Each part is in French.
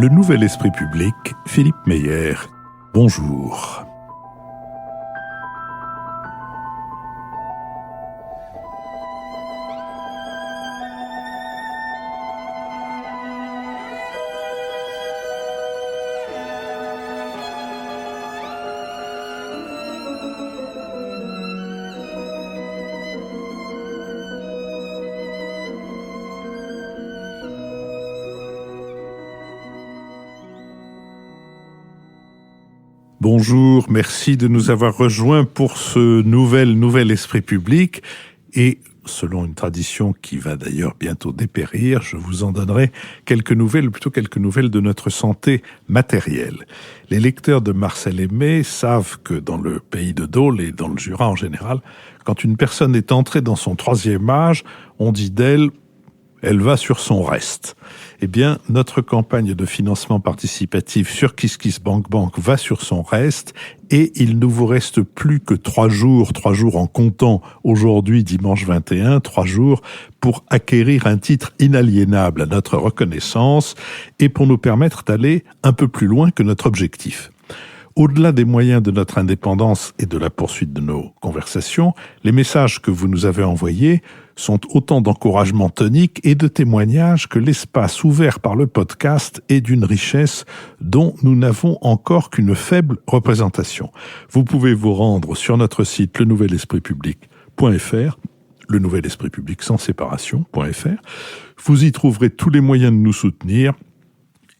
Le Nouvel Esprit Public, Philippe Meyer. Bonjour. Bonjour, merci de nous avoir rejoints pour ce nouvel Esprit Public. Et selon une tradition qui va d'ailleurs bientôt dépérir, je vous en donnerai quelques nouvelles de notre santé matérielle. Les lecteurs de Marcel Aimé savent que dans le pays de Dole et dans le Jura en général, quand une personne est entrée dans son 3e âge, on dit d'elle « elle va sur son reste ». Eh bien, notre campagne de financement participatif sur KissKissBankBank va sur son reste et il ne vous reste plus que 3 jours en comptant aujourd'hui, dimanche 21, 3 jours pour acquérir un titre inaliénable à notre reconnaissance et pour nous permettre d'aller un peu plus loin que notre objectif. Au-delà des moyens de notre indépendance et de la poursuite de nos conversations, les messages que vous nous avez envoyés sont autant d'encouragements toniques et de témoignages que l'espace ouvert par le podcast est d'une richesse dont nous n'avons encore qu'une faible représentation. Vous pouvez vous rendre sur notre site lenouvelespritpublic.fr, le Nouvel Esprit Public sans séparation.fr. Vous y trouverez tous les moyens de nous soutenir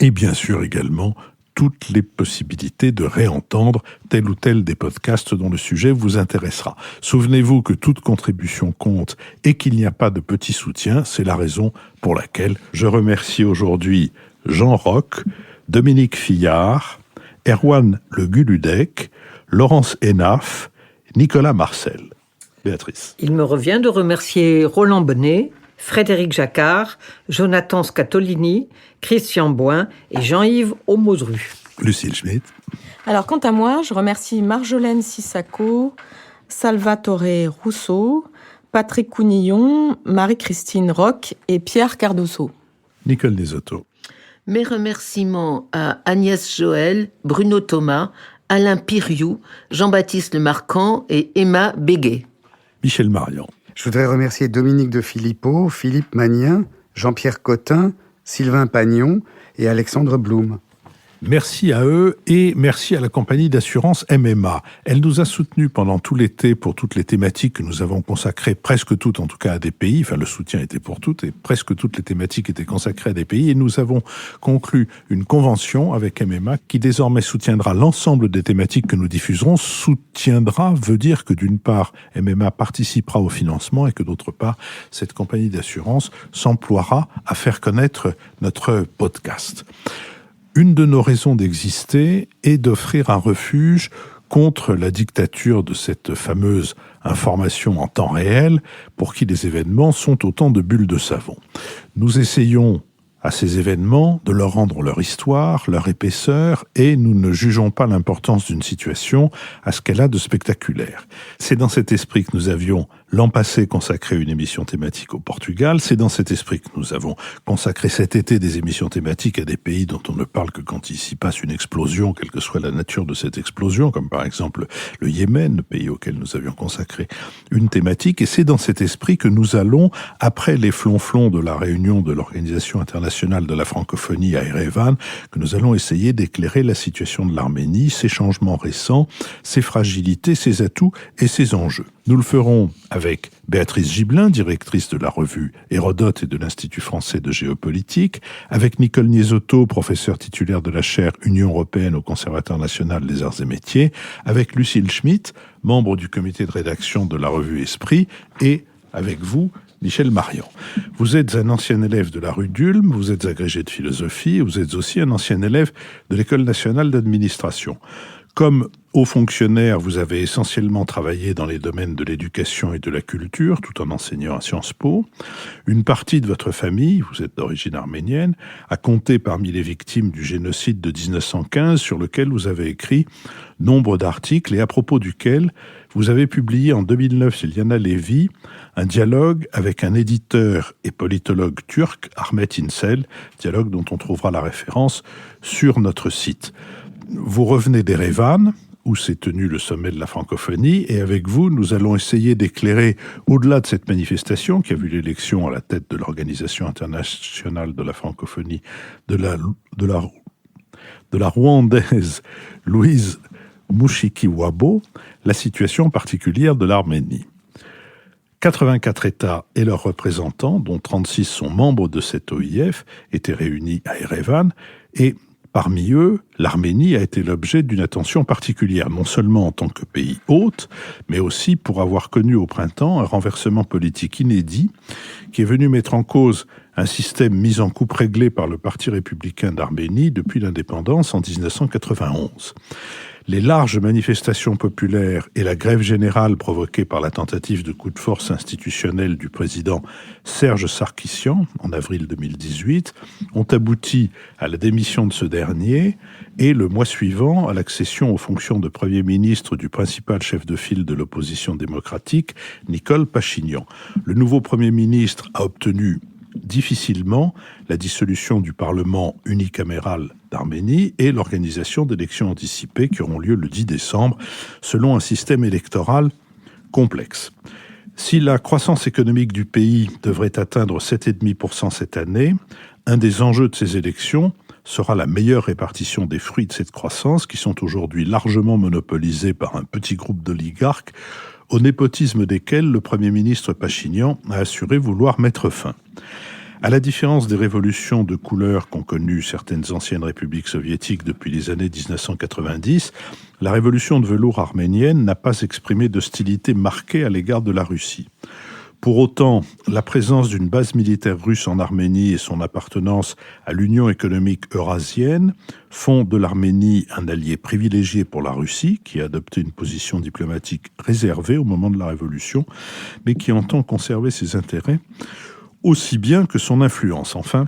et bien sûr également toutes les possibilités de réentendre tel ou tel des podcasts dont le sujet vous intéressera. Souvenez-vous que toute contribution compte et qu'il n'y a pas de petit soutien. C'est la raison pour laquelle je remercie aujourd'hui Jean Roch, Dominique Fillard, Erwan Le Guludec, Laurence Enaf, Nicolas Marcel. Béatrice. Il me revient de remercier Roland Bonnet, Frédéric Jacquard, Jonathan Scatolini, Christian Boin et Jean-Yves Aumozru. Lucille Schmitt. Alors, quant à moi, je remercie Marjolaine Sissako, Salvatore Rousseau, Patrick Counillon, Marie-Christine Roch et Pierre Cardoso. Nicole Desotto. Mes remerciements à Agnès Joël, Bruno Thomas, Alain Piriou, Jean-Baptiste Marquand et Emma Béguet. Michel Marian. Je voudrais remercier Dominique de Philippot, Philippe Magnien, Jean-Pierre Cotin, Sylvain Pagnon et Alexandre Blum. Merci à eux et merci à la compagnie d'assurance MMA. Elle nous a soutenus pendant tout l'été pour toutes les thématiques que nous avons consacrées, presque toutes en tout cas à des pays. Enfin, le soutien était pour toutes et presque toutes les thématiques étaient consacrées à des pays. Et nous avons conclu une convention avec MMA qui désormais soutiendra l'ensemble des thématiques que nous diffuserons. Soutiendra veut dire que d'une part, MMA participera au financement et que d'autre part, cette compagnie d'assurance s'emploiera à faire connaître notre podcast. Une de nos raisons d'exister est d'offrir un refuge contre la dictature de cette fameuse information en temps réel, pour qui les événements sont autant de bulles de savon. Nous essayons à ces événements de leur rendre leur histoire, leur épaisseur, et nous ne jugeons pas l'importance d'une situation à ce qu'elle a de spectaculaire. C'est dans cet esprit que nous avions l'an passé consacré une émission thématique au Portugal, c'est dans cet esprit que nous avons consacré cet été des émissions thématiques à des pays dont on ne parle que quand il s'y passe une explosion, quelle que soit la nature de cette explosion, comme par exemple le Yémen, le pays auquel nous avions consacré une thématique, et c'est dans cet esprit que nous allons, après les flonflons de la réunion de l'Organisation internationale de la francophonie à Erevan, que nous allons essayer d'éclairer la situation de l'Arménie, ses changements récents, ses fragilités, ses atouts et ses enjeux. Nous le ferons avec Béatrice Gibelin, directrice de la revue Hérodote et de l'Institut français de géopolitique, avec Nicole Niesotto, professeure titulaire de la chaire Union européenne au Conservatoire national des arts et métiers, avec Lucille Schmitt, membre du comité de rédaction de la revue Esprit, et avec vous, Michel Marian. Vous êtes un ancien élève de la rue d'Ulm, vous êtes agrégé de philosophie, vous êtes aussi un ancien élève de l'École nationale d'administration. Comme haut fonctionnaire, vous avez essentiellement travaillé dans les domaines de l'éducation et de la culture, tout en enseignant à Sciences Po. Une partie de votre famille, vous êtes d'origine arménienne, a compté parmi les victimes du génocide de 1915, sur lequel vous avez écrit nombre d'articles et à propos duquel Vous avez publié en 2009 chez Liana Levy un dialogue avec un éditeur et politologue turc, Ahmet İnsel, dialogue dont on trouvera la référence sur notre site. Vous revenez d'Erevan, où s'est tenu le sommet de la francophonie, et avec vous, nous allons essayer d'éclairer, au-delà de cette manifestation qui a vu l'élection à la tête de l'Organisation internationale de la francophonie de la Rwandaise Louise Mushikiwabo, la situation particulière de l'Arménie. 84 États et leurs représentants, dont 36 sont membres de cette OIF, étaient réunis à Erevan, et parmi eux, l'Arménie a été l'objet d'une attention particulière, non seulement en tant que pays hôte, mais aussi pour avoir connu au printemps un renversement politique inédit qui est venu mettre en cause un système mis en coupe réglée par le Parti républicain d'Arménie depuis l'indépendance en 1991. Les larges manifestations populaires et la grève générale provoquée par la tentative de coup de force institutionnelle du président Serge Sarkissian en avril 2018 ont abouti à la démission de ce dernier et le mois suivant à l'accession aux fonctions de Premier ministre du principal chef de file de l'opposition démocratique, Nikol Pachinian. Le nouveau Premier ministre a obtenu difficilement la dissolution du Parlement unicaméral d'Arménie et l'organisation d'élections anticipées qui auront lieu le 10 décembre selon un système électoral complexe. Si la croissance économique du pays devrait atteindre 7,5% cette année, un des enjeux de ces élections sera la meilleure répartition des fruits de cette croissance qui sont aujourd'hui largement monopolisés par un petit groupe d'oligarques au népotisme desquels le Premier ministre Pachinian a assuré vouloir mettre fin. À la différence des révolutions de couleur qu'ont connues certaines anciennes républiques soviétiques depuis les années 1990, la révolution de velours arménienne n'a pas exprimé d'hostilité marquée à l'égard de la Russie. Pour autant, la présence d'une base militaire russe en Arménie et son appartenance à l'Union économique eurasienne font de l'Arménie un allié privilégié pour la Russie, qui a adopté une position diplomatique réservée au moment de la Révolution, mais qui entend conserver ses intérêts aussi bien que son influence. Enfin,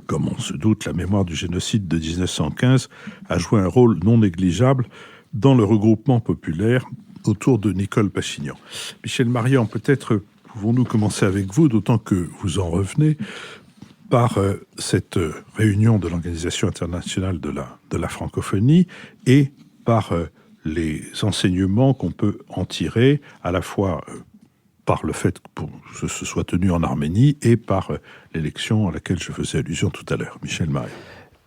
comme on se doute, la mémoire du génocide de 1915 a joué un rôle non négligeable dans le regroupement populaire autour de Nikol Pachinian. Michel Marian, peut-être pouvons-nous commencer avec vous, d'autant que vous en revenez par cette réunion de l'Organisation internationale de la francophonie et par les enseignements qu'on peut en tirer à la fois par le fait que ce soit tenu en Arménie et par l'élection à laquelle je faisais allusion tout à l'heure. Michel Marian.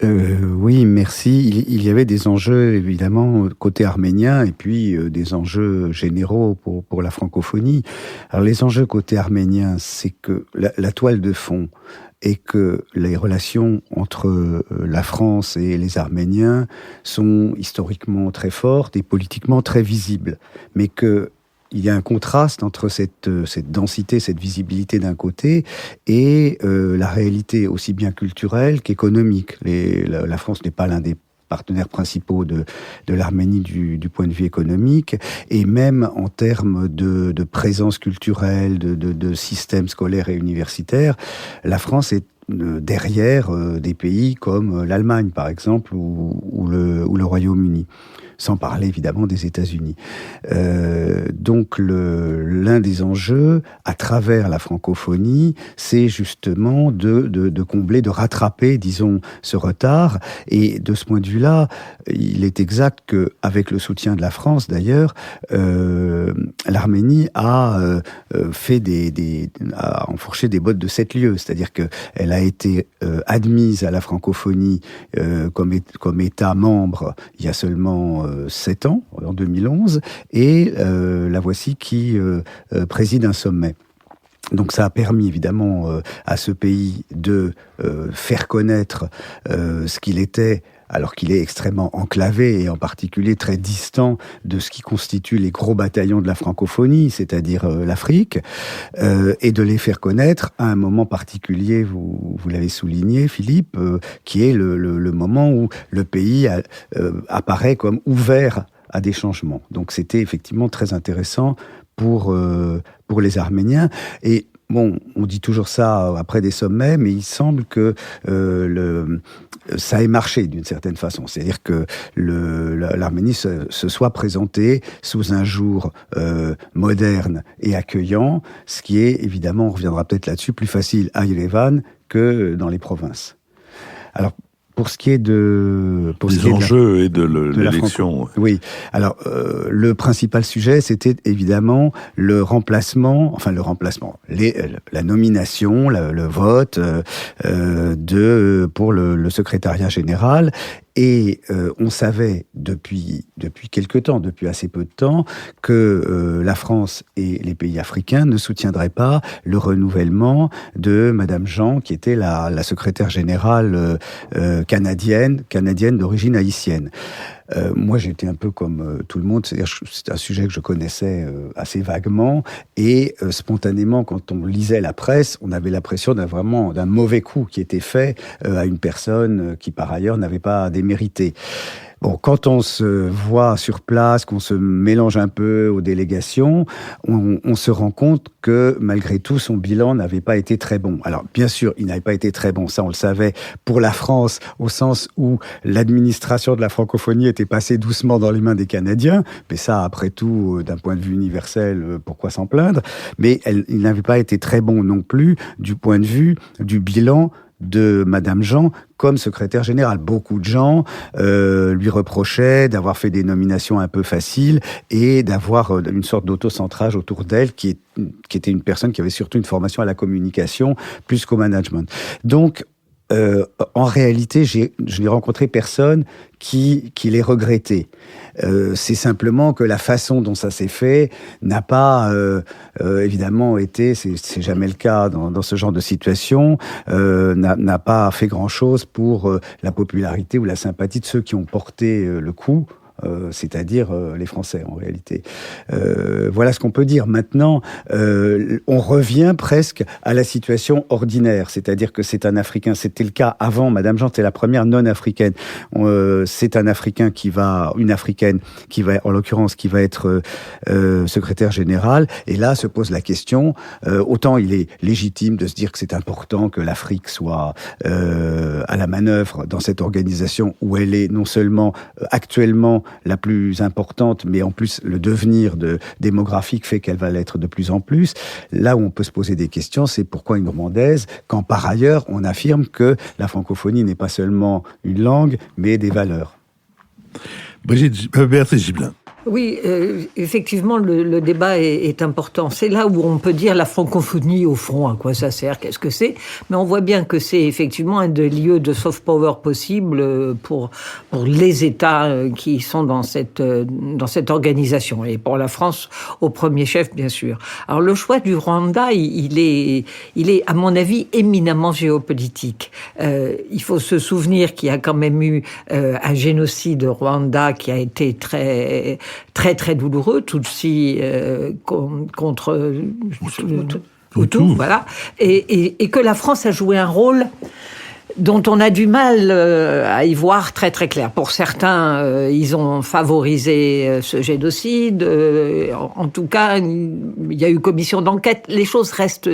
Oui, merci. Il y avait des enjeux, évidemment, côté arménien, et puis des enjeux généraux pour la francophonie. Alors, les enjeux côté arménien, c'est que la toile de fond est que les relations entre la France et les Arméniens sont historiquement très fortes et politiquement très visibles, mais que il y a un contraste entre cette densité, cette visibilité d'un côté et la réalité aussi bien culturelle qu'économique. La France n'est pas l'un des partenaires principaux de l'Arménie du point de vue économique, et même en termes de présence culturelle, de système scolaire et universitaire, la France est derrière des pays comme l'Allemagne, par exemple, ou le Royaume-Uni. Sans parler évidemment des États-Unis. Donc l'un des enjeux à travers la francophonie, c'est justement de combler, de rattraper, disons, ce retard. Et de ce point de vue-là, il est exact que, avec le soutien de la France d'ailleurs, l'Arménie a a enfourché des bottes de 7 lieues, c'est-à-dire que elle a été admise à la francophonie comme État membre il y a seulement 7 ans, en 2011, et la voici qui préside un sommet. Donc ça a permis évidemment à ce pays de faire connaître ce qu'il était, alors qu'il est extrêmement enclavé et en particulier très distant de ce qui constitue les gros bataillons de la francophonie, c'est-à-dire l'Afrique, et de les faire connaître à un moment particulier, vous l'avez souligné, Philippe, qui est le moment où le pays apparaît comme ouvert à des changements. Donc c'était effectivement très intéressant pour les Arméniens. Et bon, on dit toujours ça après des sommets, mais il semble que ça ait marché d'une certaine façon. C'est-à-dire que l'Arménie se soit présentée sous un jour moderne et accueillant, ce qui est, évidemment, on reviendra peut-être là-dessus, plus facile à Yerevan que dans les provinces. Alors, pour ce qui est des enjeux et de l'élection. Oui. Alors, le principal sujet, c'était évidemment la nomination, le vote pour le secrétariat général. Et on savait depuis quelque temps, depuis assez peu de temps, que la France et les pays africains ne soutiendraient pas le renouvellement de Madame Jean, qui était la secrétaire générale canadienne d'origine haïtienne. Moi, j'étais un peu comme tout le monde, c'est-à-dire c'est un sujet que je connaissais assez vaguement, et spontanément, quand on lisait la presse, on avait l'impression d'un mauvais coup qui était fait à une personne qui, par ailleurs, n'avait pas démérité. Bon, quand on se voit sur place, qu'on se mélange un peu aux délégations, on se rend compte que, malgré tout, son bilan n'avait pas été très bon. Alors, bien sûr, il n'avait pas été très bon, ça on le savait, pour la France, au sens où l'administration de la francophonie était passée doucement dans les mains des Canadiens, mais ça, après tout, d'un point de vue universel, pourquoi s'en plaindre? Mais il n'avait pas été très bon non plus du point de vue du bilan de Madame Jean comme secrétaire générale. Beaucoup de gens lui reprochaient d'avoir fait des nominations un peu faciles et d'avoir une sorte d'autocentrage autour d'elle qui était une personne qui avait surtout une formation à la communication plus qu'au management. Donc, en réalité, je n'ai rencontré personne qui l'ait regretté. C'est simplement que la façon dont ça s'est fait n'a pas évidemment été, c'est jamais le cas dans ce genre de situation, n'a pas fait grand-chose pour la popularité ou la sympathie de ceux qui ont porté le coup. C'est-à-dire les Français en réalité. Voilà ce qu'on peut dire. Maintenant, on revient presque à la situation ordinaire, c'est-à-dire que c'est un Africain. C'était le cas avant. Madame Jean était la première non-africaine. C'est un Africain une Africaine qui va, en l'occurrence, qui va être secrétaire général. Et là se pose la question. Autant il est légitime de se dire que c'est important que l'Afrique soit à la manœuvre dans cette organisation où elle est non seulement actuellement la plus importante, mais en plus le devenir démographique fait qu'elle va l'être de plus en plus. Là où on peut se poser des questions, c'est pourquoi une rwandaise, quand par ailleurs on affirme que la francophonie n'est pas seulement une langue, mais des valeurs. Béatrice Gibelin. Oui, effectivement, le débat est important. C'est là où on peut dire la francophonie, au fond, à quoi ça sert, qu'est-ce que c'est. Mais on voit bien que c'est effectivement un des lieux de soft power possible pour les États qui sont dans cette organisation. Et pour la France, au premier chef, bien sûr. Alors, le choix du Rwanda, il est, à mon avis, éminemment géopolitique. Il faut se souvenir qu'il y a quand même eu un génocide au Rwanda qui a été très très douloureux, Tutsi contre Hutu, voilà, et que la France a joué un rôle dont on a du mal à y voir très très clair. Pour certains, ils ont favorisé ce génocide. En tout cas, il y a eu commission d'enquête. Les choses restent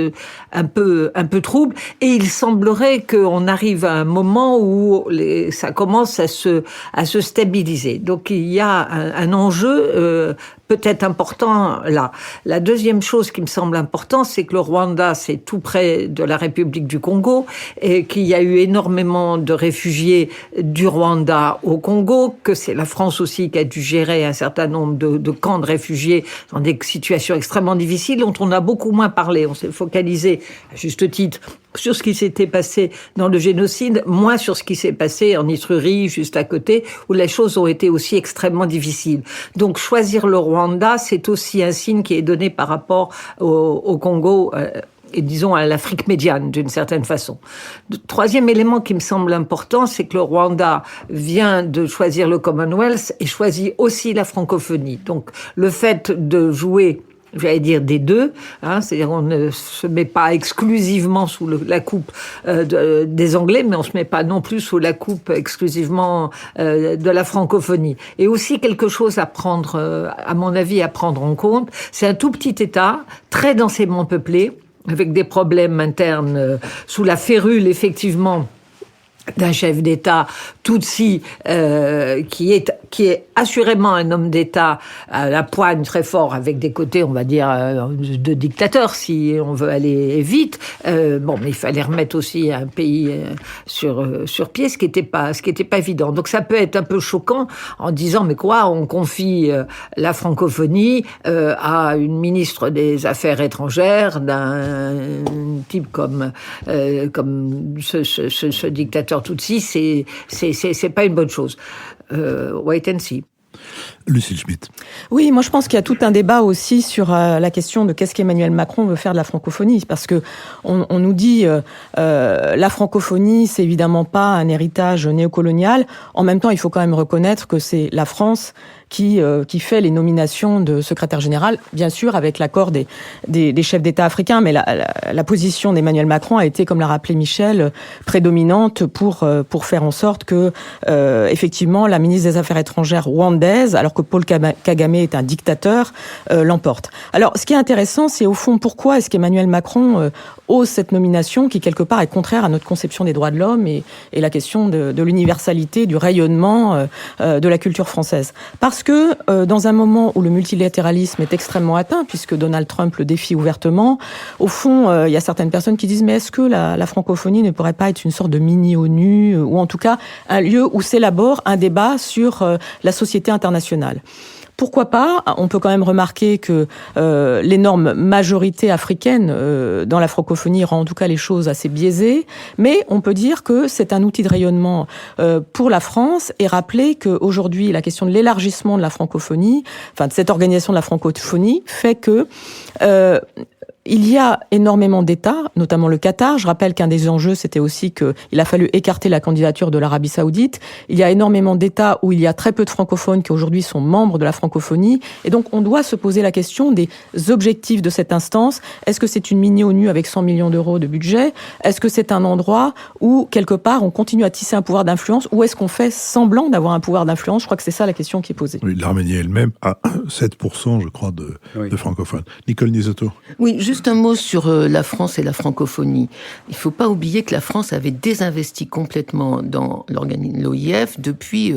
un peu troubles. Et il semblerait qu'on arrive à un moment où ça commence à se stabiliser. Donc il y a un enjeu peut-être important là. La deuxième chose qui me semble importante, c'est que le Rwanda, c'est tout près de la République du Congo, et qu'il y a eu énormément de réfugiés du Rwanda au Congo, que c'est la France aussi qui a dû gérer un certain nombre de camps de réfugiés dans des situations extrêmement difficiles, dont on a beaucoup moins parlé. On s'est focalisé, à juste titre, sur ce qui s'était passé dans le génocide, moins sur ce qui s'est passé en Itrurie, juste à côté, où les choses ont été aussi extrêmement difficiles. Donc choisir le Rwanda, c'est aussi un signe qui est donné par rapport au Congo, et disons à l'Afrique médiane, d'une certaine façon. Troisième élément qui me semble important, c'est que le Rwanda vient de choisir le Commonwealth et choisit aussi la francophonie. Donc le fait de jouer, j'allais dire, des deux, c'est-à-dire on ne se met pas exclusivement sous la coupe des Anglais, mais on se met pas non plus sous la coupe exclusivement de la francophonie. Et aussi quelque chose à prendre, à mon avis, à prendre en compte, c'est un tout petit État, très densément peuplé, avec des problèmes internes, sous la férule, effectivement, d'un chef d'État Tutsi qui est assurément un homme d'État à la poigne très fort, avec des côtés, on va dire, de dictateur si on veut aller vite. Mais il fallait remettre aussi un pays sur pied, ce qui était pas évident. Donc ça peut être un peu choquant en disant mais quoi, on confie la francophonie à une ministre des Affaires étrangères d'un type comme ce dictateur Tutsi, c'est pas une bonne chose. Wait and see. Lucille Schmitt. Oui, moi je pense qu'il y a tout un débat aussi sur la question de qu'est-ce qu'Emmanuel Macron veut faire de la francophonie, parce que on nous dit la francophonie, c'est évidemment pas un héritage néocolonial. En même temps, il faut quand même reconnaître que c'est la France qui fait les nominations de secrétaire général, bien sûr avec l'accord des chefs d'État africains, mais la position d'Emmanuel Macron a été, comme l'a rappelé Michel, prédominante pour faire en sorte que effectivement la ministre des Affaires étrangères rwandaise, alors que Paul Kagame est un dictateur, l'emporte. Alors ce qui est intéressant, c'est au fond pourquoi est-ce qu'Emmanuel Macron ose cette nomination qui quelque part est contraire à notre conception des droits de l'homme et la question de l'universalité, du rayonnement de la culture française. Parce que dans un moment où le multilatéralisme est extrêmement atteint, puisque Donald Trump le défie ouvertement, au fond, il y a certaines personnes qui disent mais est-ce que la francophonie ne pourrait pas être une sorte de mini-ONU, ou en tout cas un lieu où s'élabore un débat sur la société internationale? Pourquoi pas? On peut quand même remarquer que l'énorme majorité africaine dans la francophonie rend en tout cas les choses assez biaisées, mais on peut dire que c'est un outil de rayonnement pour la France, et rappeler qu'aujourd'hui la question de l'élargissement de la francophonie, enfin de cette organisation de la francophonie, fait que il y a énormément d'États, notamment le Qatar. Je rappelle qu'un des enjeux, c'était aussi qu'il a fallu écarter la candidature de l'Arabie Saoudite. Il y a énormément d'États où il y a très peu de francophones qui aujourd'hui sont membres de la francophonie. Et donc, on doit se poser la question des objectifs de cette instance. Est-ce que c'est une mini-ONU avec 100 millions d'euros de budget? Est-ce que c'est un endroit où, quelque part, on continue à tisser un pouvoir d'influence? Ou est-ce qu'on fait semblant d'avoir un pouvoir d'influence? Je crois que c'est ça la question qui est posée. Oui, l'Arménie elle-même a 7%, je crois, de francophones. Nicole Nisotto. Oui, juste un mot sur la France et la francophonie. Il ne faut pas oublier que la France avait désinvesti complètement dans l'OIF depuis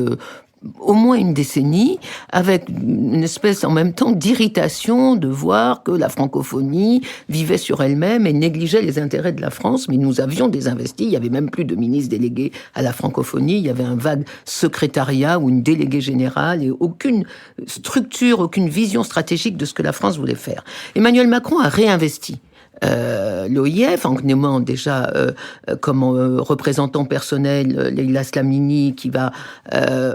au moins une décennie, avec une espèce en même temps d'irritation de voir que la francophonie vivait sur elle-même et négligeait les intérêts de la France. Mais nous avions désinvesti, il y avait même plus de ministre délégué à la francophonie, il y avait un vague secrétariat ou une déléguée générale et aucune structure, aucune vision stratégique de ce que la France voulait faire. Emmanuel Macron a réinvesti l'OIF, en nommant déjà comme représentant personnel Leïla Slamini, qui va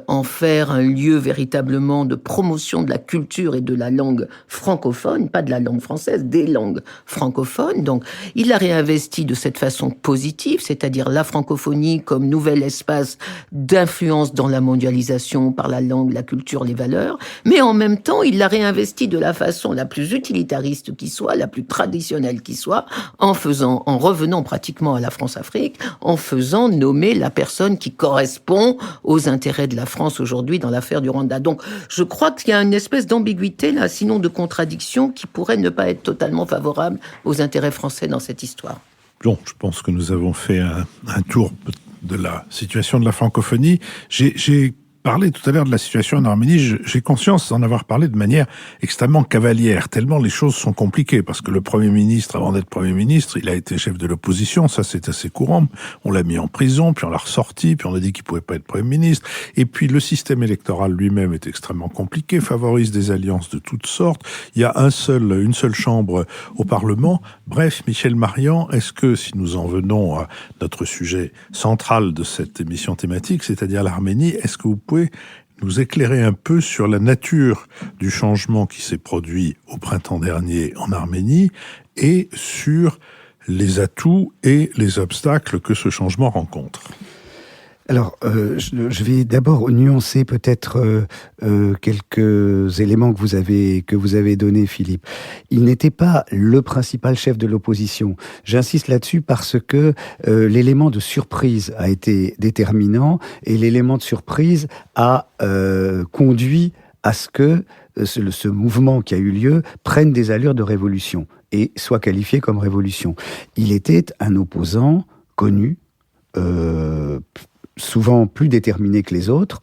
en faire un lieu véritablement de promotion de la culture et de la langue francophone, pas de la langue française, des langues francophones. Donc, il l'a réinvesti de cette façon positive, c'est-à-dire la francophonie comme nouvel espace d'influence dans la mondialisation par la langue, la culture, les valeurs, mais en même temps, il l'a réinvesti de la façon la plus utilitariste qui soit, la plus traditionnelle qui soit, en revenant pratiquement à la France-Afrique, en faisant nommer la personne qui correspond aux intérêts de la France aujourd'hui dans l'affaire du Rwanda. Donc, je crois qu'il y a une espèce d'ambiguïté, là, sinon de contradiction, qui pourrait ne pas être totalement favorable aux intérêts français dans cette histoire. Bon, je pense que nous avons fait un tour de la situation de la francophonie. J'ai parlé tout à l'heure de la situation en Arménie, j'ai conscience d'en avoir parlé de manière extrêmement cavalière, tellement les choses sont compliquées, parce que le Premier ministre, avant d'être Premier ministre, il a été chef de l'opposition, ça c'est assez courant, on l'a mis en prison, puis on l'a ressorti, puis on a dit qu'il pouvait pas être Premier ministre, et puis le système électoral lui-même est extrêmement compliqué, favorise des alliances de toutes sortes, il y a une seule chambre au Parlement. Bref, Michel Marian, est-ce que, si nous en venons à notre sujet central de cette émission thématique, c'est-à-dire l'Arménie, est-ce que vous pouvez nous éclairer un peu sur la nature du changement qui s'est produit au printemps dernier en Arménie et sur les atouts et les obstacles que ce changement rencontre? Alors, je vais d'abord nuancer peut-être quelques éléments que vous avez donnés, Philippe. Il n'était pas le principal chef de l'opposition. J'insiste là-dessus parce que l'élément de surprise a été déterminant et l'élément de surprise a conduit à ce que ce mouvement qui a eu lieu prenne des allures de révolution. et soit qualifié comme révolution. Il était un opposant connu, souvent plus déterminé que les autres,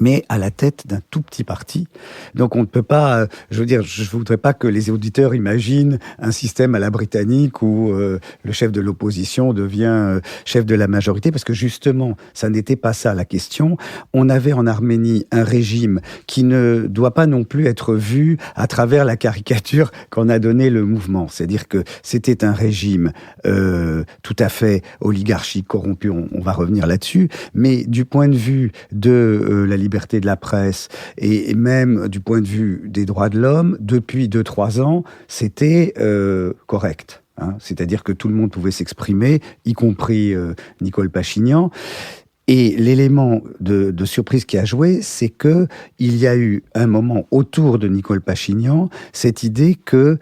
mais à la tête d'un tout petit parti. Donc on ne peut pas, je voudrais pas que les auditeurs imaginent un système à la britannique où le chef de l'opposition devient chef de la majorité, parce que justement, ça n'était pas ça la question. On avait en Arménie un régime qui ne doit pas non plus être vu à travers la caricature qu'en a donné le mouvement. C'est-à-dire que c'était un régime tout à fait oligarchique, corrompu, on va revenir là-dessus, mais du point de vue de la liberté de la presse et même du point de vue des droits de l'homme, depuis 2-3 ans, c'était correct. C'est-à-dire que tout le monde pouvait s'exprimer, y compris Nicole Pachinian. Et l'élément de surprise qui a joué, c'est que il y a eu un moment autour de Nicole Pachinian, cette idée que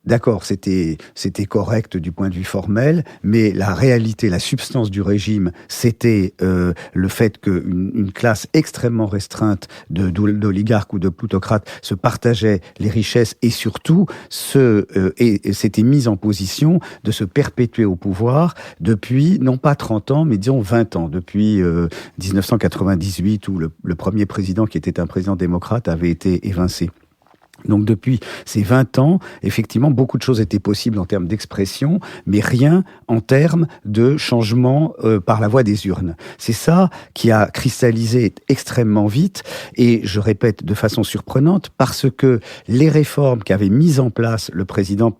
d'accord, c'était correct du point de vue formel, mais la réalité, la substance du régime, c'était le fait qu'une classe extrêmement restreinte d'oligarques ou de plutocrates se partageait les richesses et surtout s'était mise en position de se perpétuer au pouvoir depuis, non pas 30 ans, mais disons 20 ans, depuis 1998 où le premier président, qui était un président démocrate, avait été évincé. Donc depuis ces 20 ans, effectivement, beaucoup de choses étaient possibles en termes d'expression, mais rien en termes de changement par la voie des urnes. C'est ça qui a cristallisé extrêmement vite, et je répète de façon surprenante, parce que les réformes qu'avait mises en place le président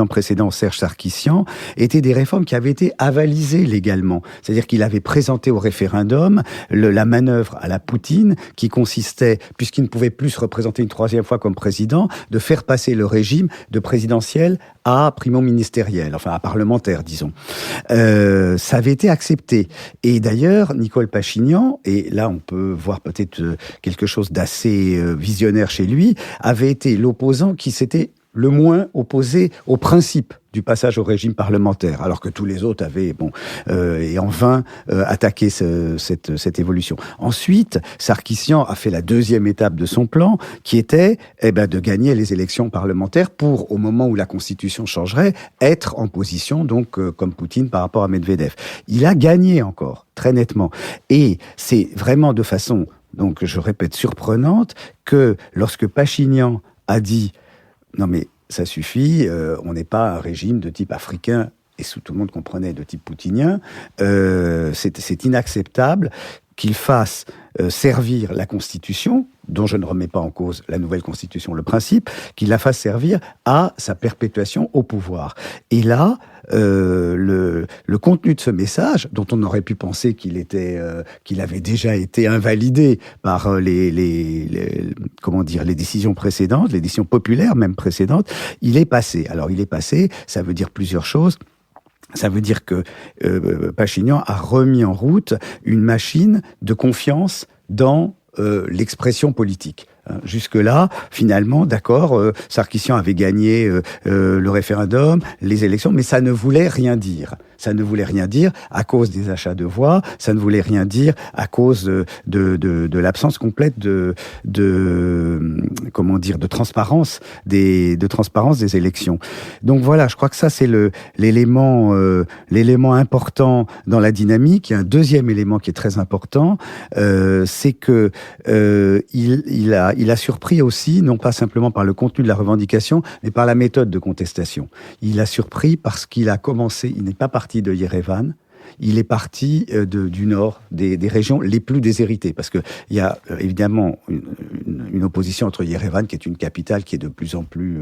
précédent, Serge Sarkissian, étaient des réformes qui avaient été avalisées légalement. C'est-à-dire qu'il avait présenté au référendum la manœuvre à la Poutine, qui consistait, puisqu'il ne pouvait plus se représenter une troisième fois comme président, de faire passer le régime de présidentiel à primo-ministériel, enfin à parlementaire, disons. Ça avait été accepté. Et d'ailleurs, Nicole Pachinian, et là on peut voir peut-être quelque chose d'assez visionnaire chez lui, avait été l'opposant qui s'était le moins opposé au principe du passage au régime parlementaire, alors que tous les autres avaient, et en vain, attaqué cette évolution. Ensuite, Sarkissian a fait la deuxième étape de son plan, qui était de gagner les élections parlementaires pour, au moment où la Constitution changerait, être en position, donc, comme Poutine par rapport à Medvedev. Il a gagné encore, très nettement. Et c'est vraiment de façon, donc je répète, surprenante, que lorsque Pachinian a dit non mais ça suffit, on n'est pas un régime de type africain, et tout le monde comprenait, de type poutinien, c'est inacceptable qu'il fasse servir la Constitution, dont je ne remets pas en cause la nouvelle Constitution, le principe, qu'il la fasse servir à sa perpétuation au pouvoir. Et là, le contenu de ce message, dont on aurait pu penser qu'il avait déjà été invalidé par les décisions précédentes, les décisions populaires même précédentes, il est passé. Alors il est passé, ça veut dire plusieurs choses. Ça veut dire que Pachinian a remis en route une machine de confiance dans l'expression politique. Jusque-là, finalement, d'accord, Sarkissian avait gagné le référendum, les élections, mais ça ne voulait rien dire. Ça ne voulait rien dire à cause des achats de voix, ça ne voulait rien dire à cause de l'absence complète de transparence des élections. Donc voilà, je crois que ça c'est l'élément important dans la dynamique. Il y a un deuxième élément qui est très important, c'est que il a surpris aussi, non pas simplement par le contenu de la revendication, mais par la méthode de contestation. Il a surpris parce qu'il a commencé, il n'est pas parti de Yerevan, il est parti du nord, des régions les plus déshéritées, parce que il y a évidemment une opposition entre Yerevan, qui est une capitale qui est de plus en plus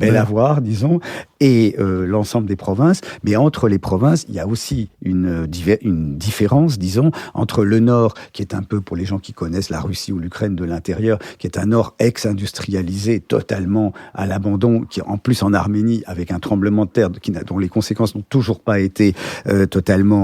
belle à voir, disons, et l'ensemble des provinces, mais entre les provinces, il y a aussi une différence, disons, entre le nord, qui est un peu, pour les gens qui connaissent la Russie ou l'Ukraine de l'intérieur, qui est un nord ex-industrialisé, totalement à l'abandon, qui en plus en Arménie, avec un tremblement de terre dont les conséquences n'ont toujours pas été totalement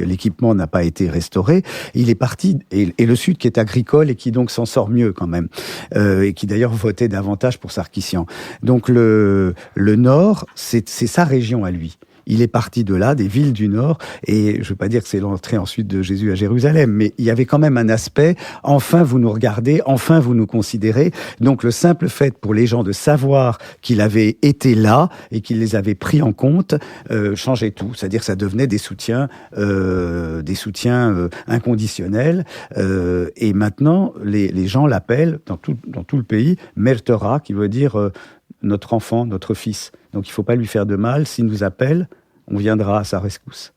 l'équipement n'a pas été restauré. Il est parti, et le Sud qui est agricole et qui donc s'en sort mieux quand même, et qui d'ailleurs votait davantage pour Sarkissian. Donc le Nord, c'est sa région à lui. il est parti de là, des villes du Nord, et je ne veux pas dire que c'est l'entrée ensuite de Jésus à Jérusalem, mais il y avait quand même un aspect, enfin vous nous regardez, enfin vous nous considérez. Donc le simple fait pour les gens de savoir qu'il avait été là et qu'il les avait pris en compte changeait tout. C'est-à-dire que ça devenait des soutiens inconditionnels. Et maintenant, les gens l'appellent dans tout le pays Mertora, qui veut dire notre enfant, notre fils. Donc il ne faut pas lui faire de mal. S'il nous appelle, on viendra à sa rescousse.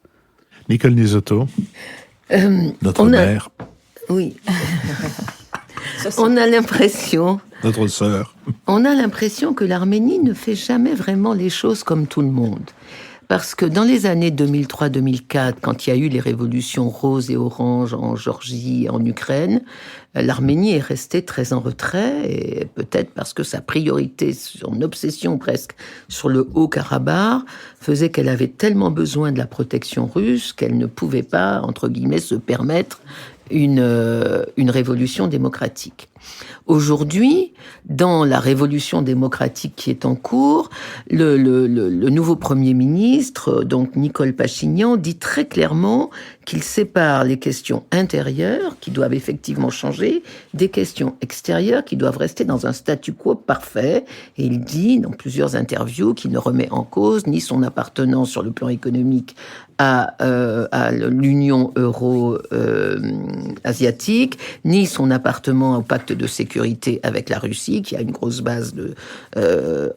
Nicole Nisotto, notre mère. Oui. On a l'impression... Notre sœur. On a l'impression que l'Arménie ne fait jamais vraiment les choses comme tout le monde. Parce que dans les années 2003-2004, quand il y a eu les révolutions roses et oranges en Géorgie et en Ukraine, l'Arménie est restée très en retrait, et peut-être parce que sa priorité, son obsession presque sur le Haut-Karabakh, faisait qu'elle avait tellement besoin de la protection russe qu'elle ne pouvait pas, entre guillemets, se permettre une révolution démocratique. Aujourd'hui, dans la révolution démocratique qui est en cours, le nouveau Premier ministre, donc Nicole Pachinian, dit très clairement qu'il sépare les questions intérieures, qui doivent effectivement changer, des questions extérieures, qui doivent rester dans un statu quo parfait. Et il dit, dans plusieurs interviews, qu'il ne remet en cause ni son appartenance sur le plan économique à l'Union euro-asiatique, ni son appartenance au pacte de sécurité avec la Russie, qui a une grosse base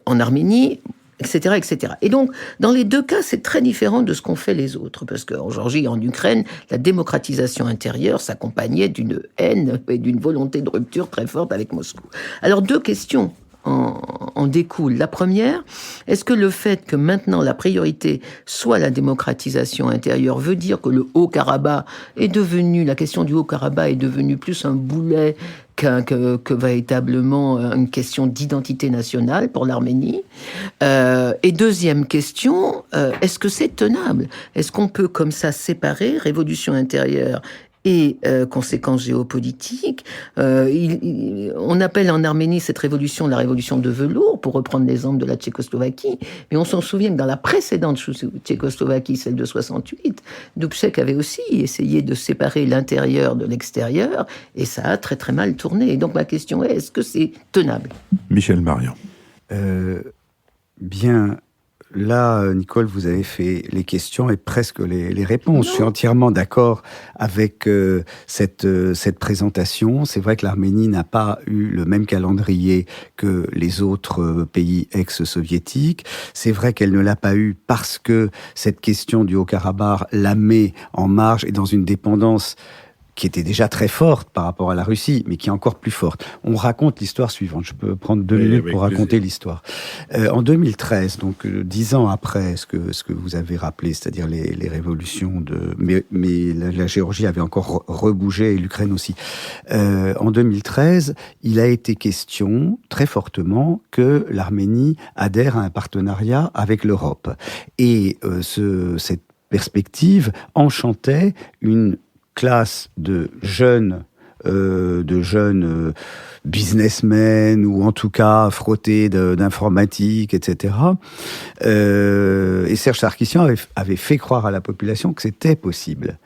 en Arménie, etc., etc. Et donc, dans les deux cas, c'est très différent de ce qu'ont fait les autres, parce qu'en Géorgie et en Ukraine, la démocratisation intérieure s'accompagnait d'une haine et d'une volonté de rupture très forte avec Moscou. Alors, deux questions en découle. La première, est-ce que le fait que maintenant la priorité soit la démocratisation intérieure veut dire que le Haut-Karabakh la question du Haut-Karabakh est devenue plus un boulet que véritablement une question d'identité nationale pour l'Arménie? Et deuxième question, est-ce que c'est tenable? Est-ce qu'on peut comme ça séparer révolution intérieure et conséquences géopolitiques? On appelle en Arménie cette révolution la révolution de velours, pour reprendre l'exemple de la Tchécoslovaquie, mais on s'en souvient que dans la précédente Tchécoslovaquie, celle de 68, Dubček avait aussi essayé de séparer l'intérieur de l'extérieur, et ça a très très mal tourné. Et donc ma question est, est-ce que c'est tenable? Michel Marion. Bien... Là, Nicole, vous avez fait les questions et presque les réponses. Non. Je suis entièrement d'accord avec cette présentation. C'est vrai que l'Arménie n'a pas eu le même calendrier que les autres pays ex-soviétiques. C'est vrai qu'elle ne l'a pas eu parce que cette question du Haut-Karabakh la met en marge et dans une dépendance qui était déjà très forte par rapport à la Russie, mais qui est encore plus forte. On raconte l'histoire suivante. Je peux prendre 2 minutes pour raconter l'histoire. En 2013, donc 10 ans après ce que vous avez rappelé, c'est-à-dire les révolutions mais la Géorgie avait encore rebougé et l'Ukraine aussi. En 2013, il a été question très fortement que l'Arménie adhère à un partenariat avec l'Europe. Et cette perspective enchantait une classe de jeunes businessmen ou en tout cas frottés d'informatique, etc. Et Serge Sarkissian avait fait croire à la population que c'était possible.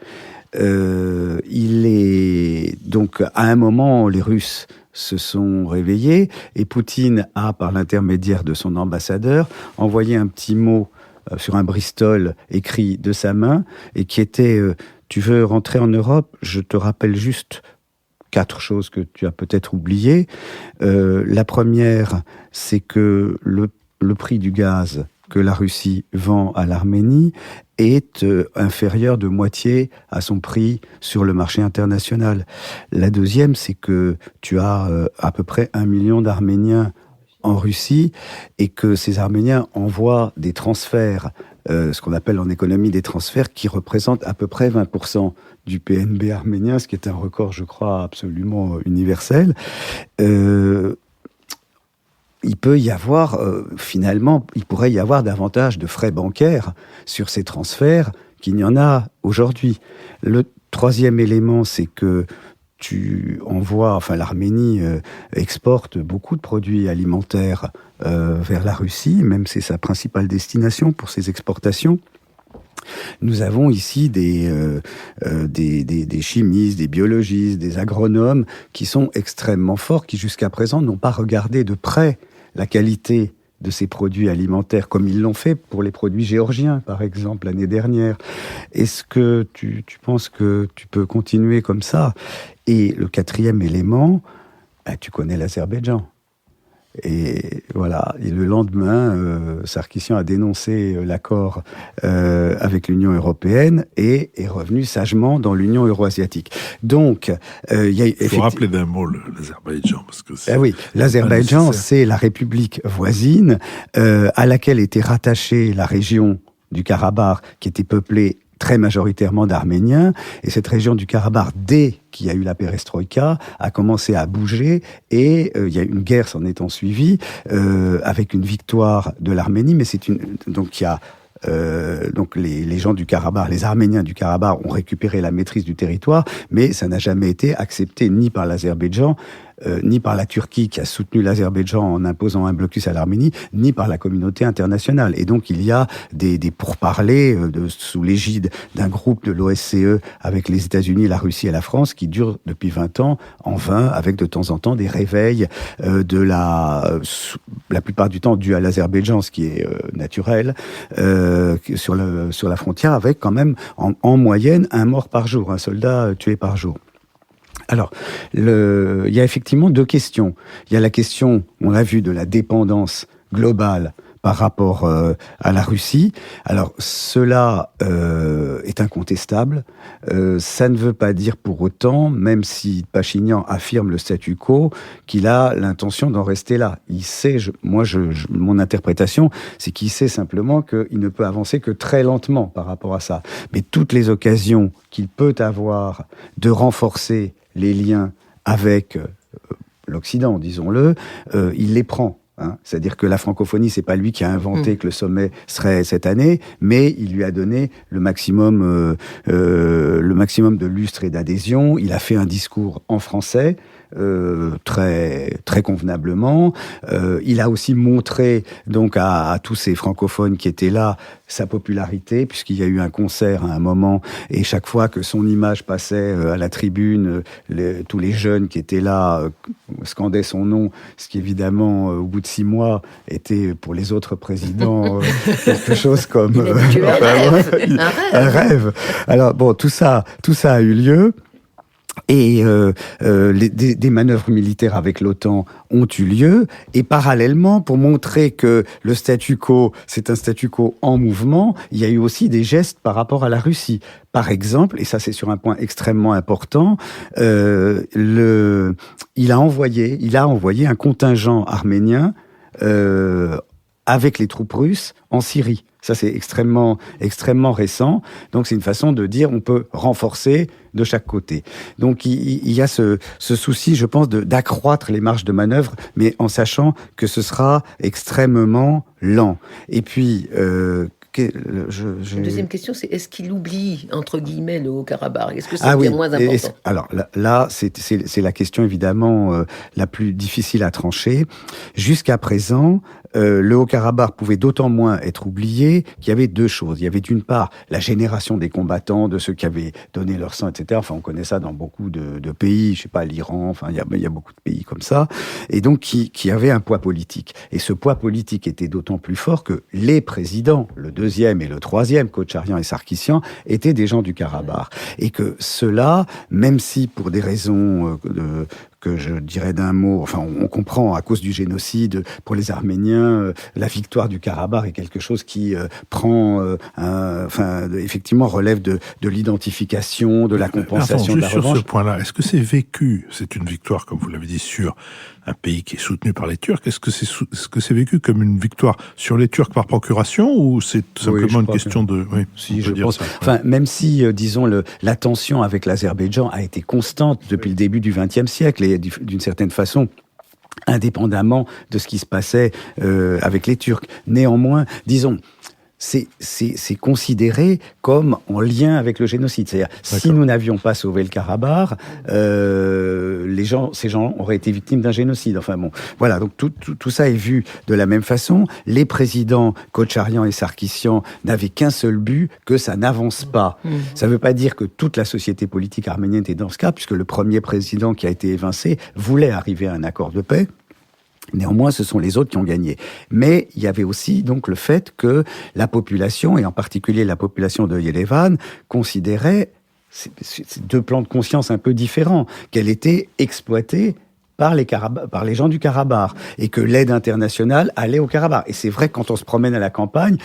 Il est donc à un moment les Russes se sont réveillés et Poutine a, par l'intermédiaire de son ambassadeur, envoyé un petit mot sur un Bristol écrit de sa main et qui était tu veux rentrer en Europe? Je te rappelle juste 4 choses que tu as peut-être oubliées. La première, c'est que le prix du gaz que la Russie vend à l'Arménie est inférieur de moitié à son prix sur le marché international. La deuxième, c'est que tu as à peu près 1 million d'Arméniens en Russie et que ces Arméniens envoient des transferts, ce qu'on appelle en économie des transferts, qui représentent à peu près 20% du PNB arménien, ce qui est un record, je crois, absolument universel. Il peut y avoir, finalement, il pourrait y avoir davantage de frais bancaires sur ces transferts qu'il n'y en a aujourd'hui. Le troisième élément, c'est que l'Arménie exporte beaucoup de produits alimentaires vers la Russie, même c'est sa principale destination pour ses exportations. Nous avons ici des chimistes, des biologistes, des agronomes qui sont extrêmement forts, qui jusqu'à présent n'ont pas regardé de près la qualité de ces produits alimentaires, comme ils l'ont fait pour les produits géorgiens, par exemple, l'année dernière. Est-ce que tu penses que tu peux continuer comme ça? Et le quatrième élément, tu connais l'Azerbaïdjan. Et voilà, et le lendemain, Sarkissian a dénoncé l'accord avec l'Union européenne et est revenu sagement dans l'Union euro-asiatique. Donc, il faut rappeler d'un mot l'Azerbaïdjan, parce que c'est oui, l'Azerbaïdjan, c'est la république voisine à laquelle était rattachée la région du Karabakh, qui était peuplée très majoritairement d'Arméniens, et cette région du Karabakh, dès qu'il y a eu la perestroïka, a commencé à bouger, et il y a une guerre s'en étant suivie, avec une victoire de l'Arménie, mais donc il y a donc les gens du Karabakh, les Arméniens du Karabakh ont récupéré la maîtrise du territoire, mais ça n'a jamais été accepté ni par l'Azerbaïdjan, ni par la Turquie qui a soutenu l'Azerbaïdjan en imposant un blocus à l'Arménie, ni par la communauté internationale. Et donc il y a des pourparlers sous l'égide d'un groupe de l'OSCE avec les États-Unis, la Russie et la France qui durent depuis 20 ans en vain, avec de temps en temps des réveils la plupart du temps dû à l'Azerbaïdjan, ce qui est naturel, sur la frontière, avec quand même en moyenne un mort par jour, un soldat tué par jour. Alors, il y a effectivement deux questions. Il y a la question, on l'a vu, de la dépendance globale par rapport à la Russie. Alors, cela est incontestable. Ça ne veut pas dire pour autant, même si Pachinian affirme le statu quo, qu'il a l'intention d'en rester là. Il sait, mon interprétation, c'est qu'il sait simplement qu'il ne peut avancer que très lentement par rapport à ça. Mais toutes les occasions qu'il peut avoir de renforcer les liens avec l'Occident, disons-le, il les prend. C'est-à-dire que la francophonie, c'est pas lui qui a inventé que le sommet serait cette année, mais il lui a donné le maximum de lustre et d'adhésion. Il a fait un discours en français, très très convenablement. Il a aussi montré donc à tous ces francophones qui étaient là sa popularité, puisqu'il y a eu un concert à un moment, et chaque fois que son image passait à la tribune, tous les jeunes qui étaient là scandaient son nom, ce qui évidemment, au bout de 6 mois, était pour les autres présidents quelque chose comme un rêve. Alors bon, tout ça a eu lieu. Et des manœuvres militaires avec l'OTAN ont eu lieu, et parallèlement, pour montrer que le statu quo, c'est un statu quo en mouvement, il y a eu aussi des gestes par rapport à la Russie. Par exemple, et ça c'est sur un point extrêmement important, il a envoyé un contingent arménien avec les troupes russes en Syrie. Ça, c'est extrêmement, extrêmement récent. Donc, c'est une façon de dire on peut renforcer de chaque côté. Donc, il y a ce souci, je pense, d'accroître les marges de manœuvre, mais en sachant que ce sera extrêmement lent. Et puis, La deuxième question, c'est est-ce qu'il oublie, entre guillemets, le Haut-Karabakh? Est-ce que c'est bien moins important? Alors là, c'est la question évidemment la plus difficile à trancher. Jusqu'à présent, le Haut-Karabakh pouvait d'autant moins être oublié qu'il y avait deux choses. Il y avait d'une part la génération des combattants, de ceux qui avaient donné leur sang, etc. Enfin, on connaît ça dans beaucoup de pays, je sais pas, l'Iran, enfin, il y a beaucoup de pays comme ça, et donc qui avaient un poids politique. Et ce poids politique était d'autant plus fort que les présidents, le deuxième et le troisième, Kocharyan et Sarkissian, étaient des gens du Karabakh. Et que cela, même si pour des raisons que je dirais d'un mot, enfin on comprend à cause du génocide, pour les Arméniens, la victoire du Karabakh est quelque chose qui effectivement relève de l'identification, de la compensation, de la revanche. Sur ce point-là, est-ce que c'est vécu, c'est une victoire, comme vous l'avez dit, sur un pays qui est soutenu par les Turcs, est-ce que c'est vécu comme une victoire sur les Turcs par procuration, ou c'est simplement une question de... Oui, si, je pense. Enfin, même si, disons, la tension avec l'Azerbaïdjan a été constante depuis le début du XXe siècle, et d'une certaine façon, indépendamment de ce qui se passait avec les Turcs. Néanmoins, disons, c'est considéré comme en lien avec le génocide. C'est-à-dire, si nous n'avions pas sauvé le Karabakh, ces gens auraient été victimes d'un génocide. Enfin bon, voilà. Donc tout ça est vu de la même façon. Les présidents Kocharyan et Sarkissian n'avaient qu'un seul but, que ça n'avance pas. Ça ne veut pas dire que toute la société politique arménienne était dans ce cas, puisque le premier président qui a été évincé voulait arriver à un accord de paix. Néanmoins, ce sont les autres qui ont gagné. Mais il y avait aussi donc le fait que la population, et en particulier la population de Yerevan, considérait, c'est deux plans de conscience un peu différents, qu'elle était exploitée par les gens du Karabakh, et que l'aide internationale allait au Karabakh. Et c'est vrai que quand on se promène à la campagne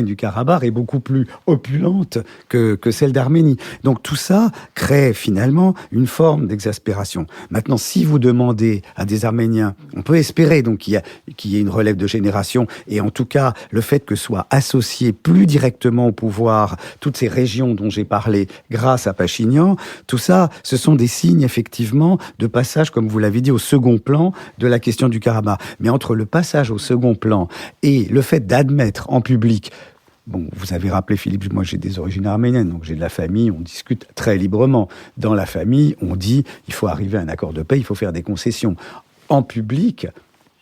du Karabakh est beaucoup plus opulente que celle d'Arménie. Donc tout ça crée finalement une forme d'exaspération. Maintenant, si vous demandez à des Arméniens, on peut espérer donc qu'il y ait une relève de génération, et en tout cas le fait que soient associées plus directement au pouvoir toutes ces régions dont j'ai parlé grâce à Pachinian, tout ça, ce sont des signes effectivement de passage, comme vous l'avez dit, au second plan de la question du Karabakh. Mais entre le passage au second plan et le fait d'admettre en public, bon, vous avez rappelé, Philippe, moi j'ai des origines arméniennes, donc j'ai de la famille, on discute très librement. Dans la famille, on dit, il faut arriver à un accord de paix, il faut faire des concessions. En public,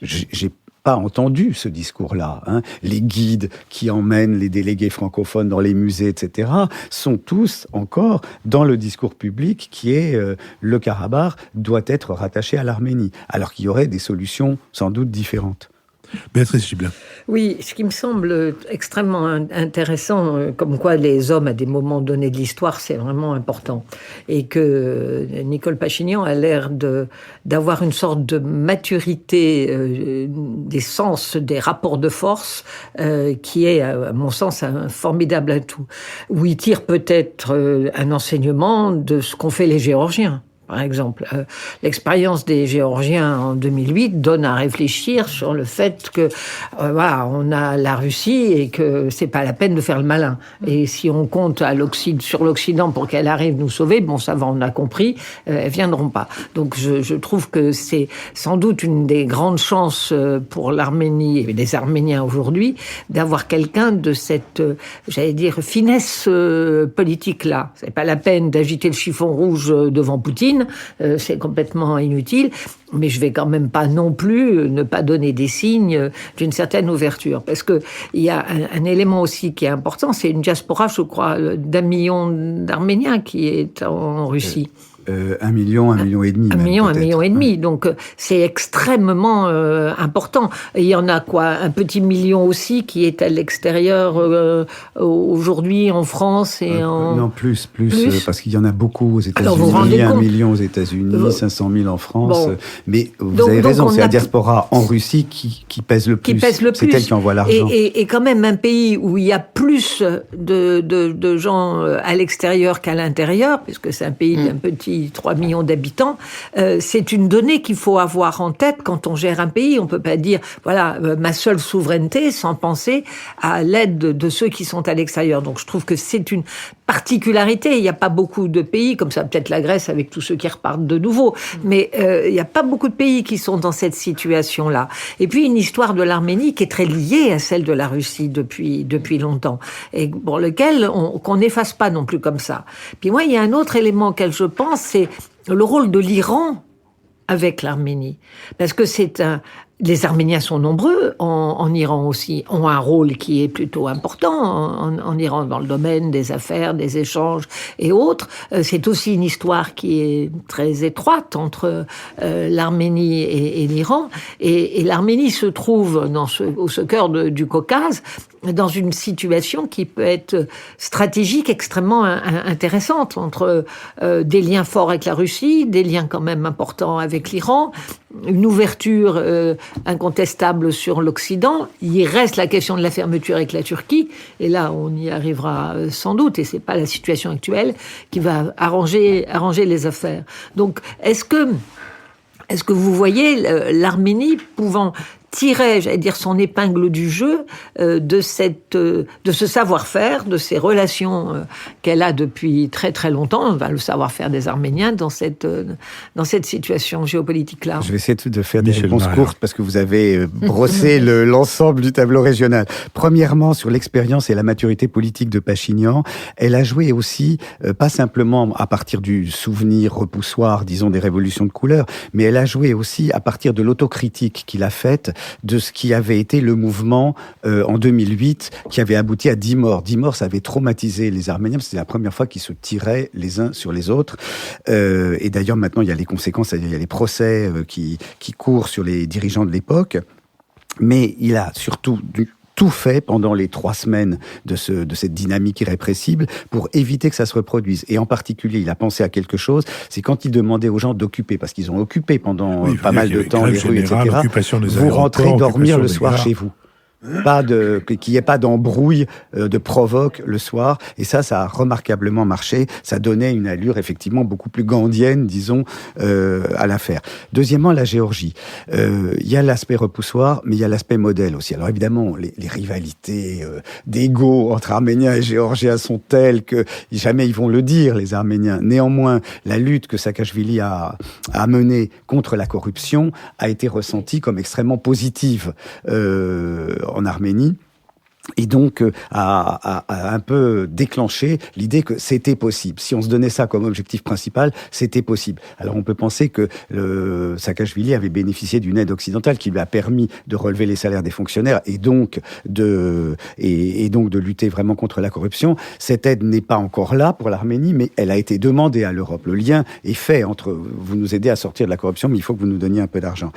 j'ai pas entendu ce discours-là. Les guides qui emmènent les délégués francophones dans les musées, etc., sont tous encore dans le discours public qui est le Karabakh doit être rattaché à l'Arménie, alors qu'il y aurait des solutions sans doute différentes. Béatrice Gibelin. Oui, ce qui me semble extrêmement intéressant, comme quoi les hommes, à des moments donnés de l'histoire, c'est vraiment important. Et que Nicole Pachinian a l'air d'avoir une sorte de maturité des sens, des rapports de force, qui est, à mon sens, un formidable atout. Où il tire peut-être un enseignement de ce qu'ont fait les Géorgiens. Par exemple, l'expérience des Géorgiens en 2008 donne à réfléchir sur le fait que voilà, on a la Russie et que c'est pas la peine de faire le malin. Et si on compte sur l'Occident pour qu'elle arrive nous sauver, bon, ça va, on a compris, elles viendront pas. Donc je trouve que c'est sans doute une des grandes chances pour l'Arménie et les Arméniens aujourd'hui d'avoir quelqu'un de cette, j'allais dire, finesse politique-là. C'est pas la peine d'agiter le chiffon rouge devant Poutine. C'est complètement inutile, mais je vais quand même pas non plus ne pas donner des signes d'une certaine ouverture, parce que il y a un élément aussi qui est important, c'est une diaspora, je crois, d'1 million d'Arméniens qui est en Russie. 1 million et demi. 1 million et demi. Donc, c'est extrêmement important. Et il y en a un petit million aussi qui est à l'extérieur aujourd'hui en France et Non, plus, parce qu'il y en a beaucoup aux États-Unis. Vous vous rendez compte, 1 million aux États-Unis, 500 000 en France. Bon. Mais vous avez raison, c'est la diaspora en Russie qui pèse le plus. C'est elle qui envoie l'argent. Et quand même un pays où il y a plus de gens à l'extérieur qu'à l'intérieur, puisque c'est un pays d'un petit 3 millions d'habitants, c'est une donnée qu'il faut avoir en tête quand on gère un pays. On peut pas dire, voilà, ma seule souveraineté sans penser à l'aide de ceux qui sont à l'extérieur. Donc je trouve que c'est une particularité. Il n'y a pas beaucoup de pays, comme ça peut-être la Grèce avec tous ceux qui repartent de nouveau, mais il n'y a pas beaucoup de pays qui sont dans cette situation-là. Et puis une histoire de l'Arménie qui est très liée à celle de la Russie depuis longtemps, et pour lequel qu'on n'efface pas non plus comme ça. Puis moi, il y a un autre élément auquel je pense, c'est le rôle de l'Iran avec l'Arménie. Parce que les Arméniens sont nombreux en Iran aussi, ont un rôle qui est plutôt important en Iran dans le domaine des affaires, des échanges et autres. C'est aussi une histoire qui est très étroite entre l'Arménie et l'Iran. Et l'Arménie se trouve au cœur du Caucase, dans une situation qui peut être stratégique extrêmement intéressante, entre des liens forts avec la Russie, des liens quand même importants avec l'Iran, une ouverture incontestable sur l'Occident. Il reste la question de la fermeture avec la Turquie, et là on y arrivera sans doute, et c'est pas la situation actuelle qui va arranger les affaires. Donc est-ce que vous voyez l'Arménie pouvant tirait, j'allais dire, son épingle du jeu de ce savoir-faire, de ces relations qu'elle a depuis très très longtemps, le savoir-faire des Arméniens dans cette situation géopolitique-là. Je vais essayer de faire des réponses courtes parce que vous avez brossé l'ensemble du tableau régional. Premièrement, sur l'expérience et la maturité politique de Pachinian, elle a joué aussi, pas simplement à partir du souvenir repoussoir, disons, des révolutions de couleur, mais elle a joué aussi à partir de l'autocritique qu'il a faite de ce qui avait été le mouvement en 2008 qui avait abouti à 10 morts. 10 morts, ça avait traumatisé les Arméniens, c'était la première fois qu'ils se tiraient les uns sur les autres. Et d'ailleurs, maintenant, il y a les conséquences, il y a les procès qui courent sur les dirigeants de l'époque. Mais il a surtout tout fait pendant les 3 semaines de cette dynamique irrépressible pour éviter que ça se reproduise. Et en particulier, il a pensé à quelque chose, c'est quand il demandait aux gens d'occuper, parce qu'ils ont occupé pendant pas mal de temps les rues, etc. Vous rentrez dormir le soir chez vous. Qu'il n'y ait pas d'embrouille, de provoque le soir. Et ça a remarquablement marché. Ça donnait une allure effectivement beaucoup plus gandhienne, disons, à l'affaire. Deuxièmement, la Géorgie. Il y a l'aspect repoussoir, mais il y a l'aspect modèle aussi. Alors évidemment, les rivalités d'ego entre Arméniens et Géorgiens sont telles que jamais ils vont le dire, les Arméniens. Néanmoins, la lutte que Saakachvili a menée contre la corruption a été ressentie comme extrêmement positive en Arménie. Et donc, a un peu déclenché l'idée que c'était possible. Si on se donnait ça comme objectif principal, c'était possible. Alors, on peut penser que Saakachvili avait bénéficié d'une aide occidentale qui lui a permis de relever les salaires des fonctionnaires et donc de lutter vraiment contre la corruption. Cette aide n'est pas encore là pour l'Arménie, mais elle a été demandée à l'Europe. Le lien est fait entre vous nous aidez à sortir de la corruption, mais il faut que vous nous donniez un peu d'argent.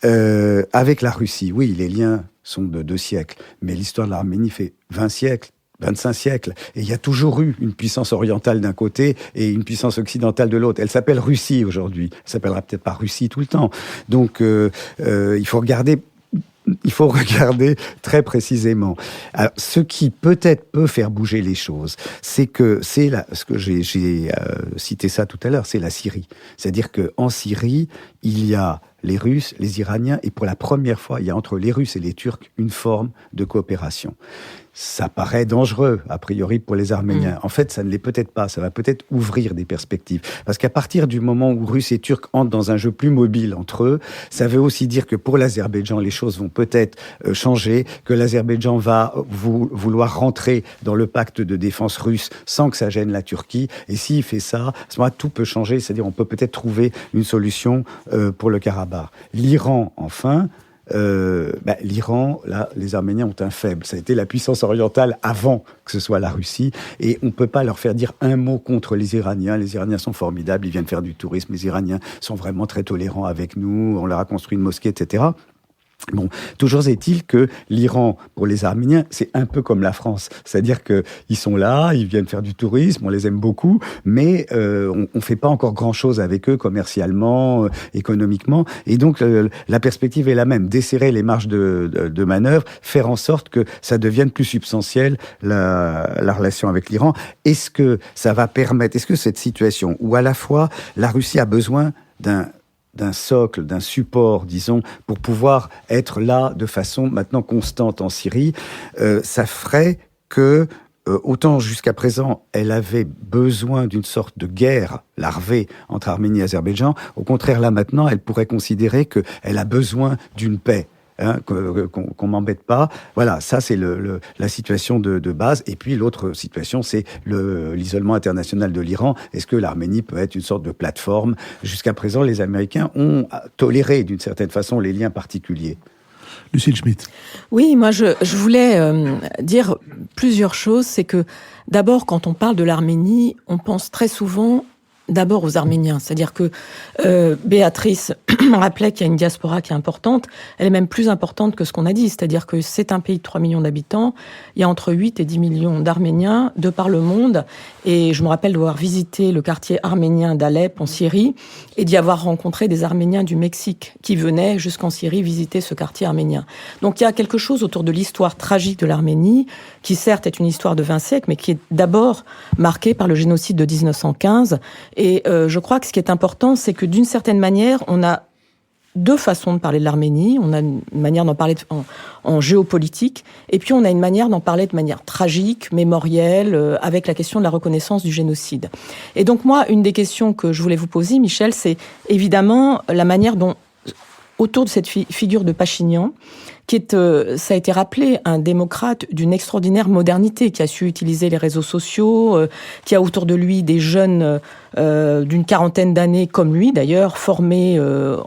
Avec la Russie, oui, les liens sont de 2 siècles. Mais l'histoire de l'Arménie fait 20 siècles, 25 siècles. Et il y a toujours eu une puissance orientale d'un côté et une puissance occidentale de l'autre. Elle s'appelle Russie aujourd'hui. Elle s'appellera peut-être pas Russie tout le temps. Donc, il faut regarder très précisément. Alors, ce qui peut-être peut faire bouger les choses, ce que j'ai cité ça tout à l'heure, c'est la Syrie. C'est-à-dire qu'en Syrie, il y a les Russes, les Iraniens, et pour la première fois, il y a entre les Russes et les Turcs une forme de coopération. Ça paraît dangereux, a priori, pour les Arméniens. En fait, ça ne l'est peut-être pas. Ça va peut-être ouvrir des perspectives. Parce qu'à partir du moment où Russes et Turcs entrent dans un jeu plus mobile entre eux, ça veut aussi dire que pour l'Azerbaïdjan, les choses vont peut-être changer, que l'Azerbaïdjan va vouloir rentrer dans le pacte de défense russe sans que ça gêne la Turquie. Et s'il fait ça, à ce moment-là, tout peut changer. C'est-à-dire, on peut peut-être trouver une solution pour le Karabakh. L'Iran, enfin... l'Iran, là, les Arméniens ont un faible. Ça a été la puissance orientale avant que ce soit la Russie. Et on ne peut pas leur faire dire un mot contre les Iraniens. Les Iraniens sont formidables, ils viennent faire du tourisme. Les Iraniens sont vraiment très tolérants avec nous. On leur a construit une mosquée, etc. Bon, toujours est-il que l'Iran, pour les Arméniens, c'est un peu comme la France. C'est-à-dire qu'ils sont là, ils viennent faire du tourisme, on les aime beaucoup, mais on ne fait pas encore grand-chose avec eux commercialement, économiquement. Et donc, la perspective est la même, desserrer les marges de manœuvre, faire en sorte que ça devienne plus substantiel, la relation avec l'Iran. Est-ce que ça va permettre, est-ce que cette situation où à la fois la Russie a besoin d'un socle, d'un support, disons, pour pouvoir être là de façon maintenant constante en Syrie, ça ferait que, autant jusqu'à présent, elle avait besoin d'une sorte de guerre larvée entre Arménie et Azerbaïdjan, au contraire, là maintenant, elle pourrait considérer qu'elle a besoin d'une paix. Qu'on m'embête pas. Voilà, ça c'est la situation de base. Et puis l'autre situation, c'est l'isolement international de l'Iran. Est-ce que l'Arménie peut être une sorte de plateforme ? Jusqu'à présent, les Américains ont toléré d'une certaine façon les liens particuliers. Lucille Schmitt. Oui, moi je voulais dire plusieurs choses. C'est que d'abord, quand on parle de l'Arménie, on pense très souvent d'abord aux Arméniens. C'est-à-dire que Béatrice rappelait qu'il y a une diaspora qui est importante. Elle est même plus importante que ce qu'on a dit. C'est-à-dire que c'est un pays de 3 millions d'habitants. Il y a entre 8 et 10 millions d'Arméniens de par le monde. Et je me rappelle d'avoir visité le quartier arménien d'Alep en Syrie et d'y avoir rencontré des Arméniens du Mexique qui venaient jusqu'en Syrie visiter ce quartier arménien. Donc il y a quelque chose autour de l'histoire tragique de l'Arménie qui certes est une histoire de 20 siècles, mais qui est d'abord marquée par le génocide de 1915. Et je crois que ce qui est important, c'est que d'une certaine manière, on a deux façons de parler de l'Arménie. On a une manière d'en parler en géopolitique, et puis on a une manière d'en parler de manière tragique, mémorielle, avec la question de la reconnaissance du génocide. Et donc moi, une des questions que je voulais vous poser, Michel, c'est évidemment la manière dont, autour de cette figure de Pachinian, qui est, ça a été rappelé, un démocrate d'une extraordinaire modernité, qui a su utiliser les réseaux sociaux, qui a autour de lui des jeunes d'une quarantaine d'années comme lui d'ailleurs, formés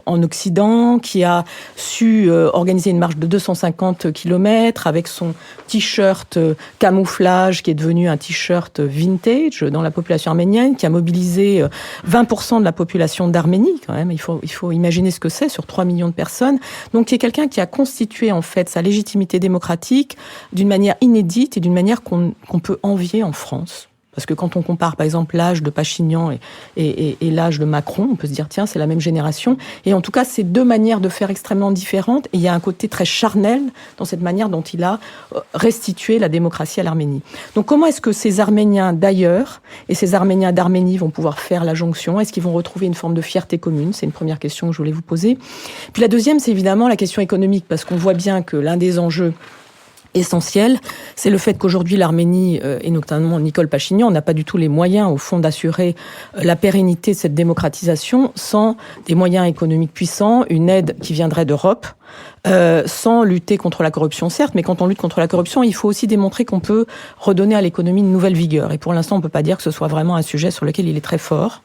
en Occident, qui a su organiser une marche de 250 km avec son t-shirt camouflage qui est devenu un t-shirt vintage dans la population arménienne, qui a mobilisé 20% de la population d'Arménie quand même, il faut imaginer ce que c'est sur 3 millions de personnes, donc qui est quelqu'un qui a constitué en fait sa légitimité démocratique d'une manière inédite et d'une manière qu'on peut envier en France. Parce que quand on compare, par exemple, l'âge de Pachinian et l'âge de Macron, on peut se dire, tiens, c'est la même génération. Et en tout cas, c'est deux manières de faire extrêmement différentes. Et il y a un côté très charnel dans cette manière dont il a restitué la démocratie à l'Arménie. Donc, comment est-ce que ces Arméniens d'ailleurs et ces Arméniens d'Arménie vont pouvoir faire la jonction? Est-ce qu'ils vont retrouver une forme de fierté commune? C'est une première question que je voulais vous poser. Puis la deuxième, c'est évidemment la question économique, parce qu'on voit bien que l'un des enjeux essentiel, c'est le fait qu'aujourd'hui l'Arménie, et notamment Nicole Pachinian, n'a pas du tout les moyens, au fond, d'assurer la pérennité de cette démocratisation sans des moyens économiques puissants, une aide qui viendrait d'Europe, sans lutter contre la corruption, certes, mais quand on lutte contre la corruption, il faut aussi démontrer qu'on peut redonner à l'économie une nouvelle vigueur. Et pour l'instant, on peut pas dire que ce soit vraiment un sujet sur lequel il est très fort.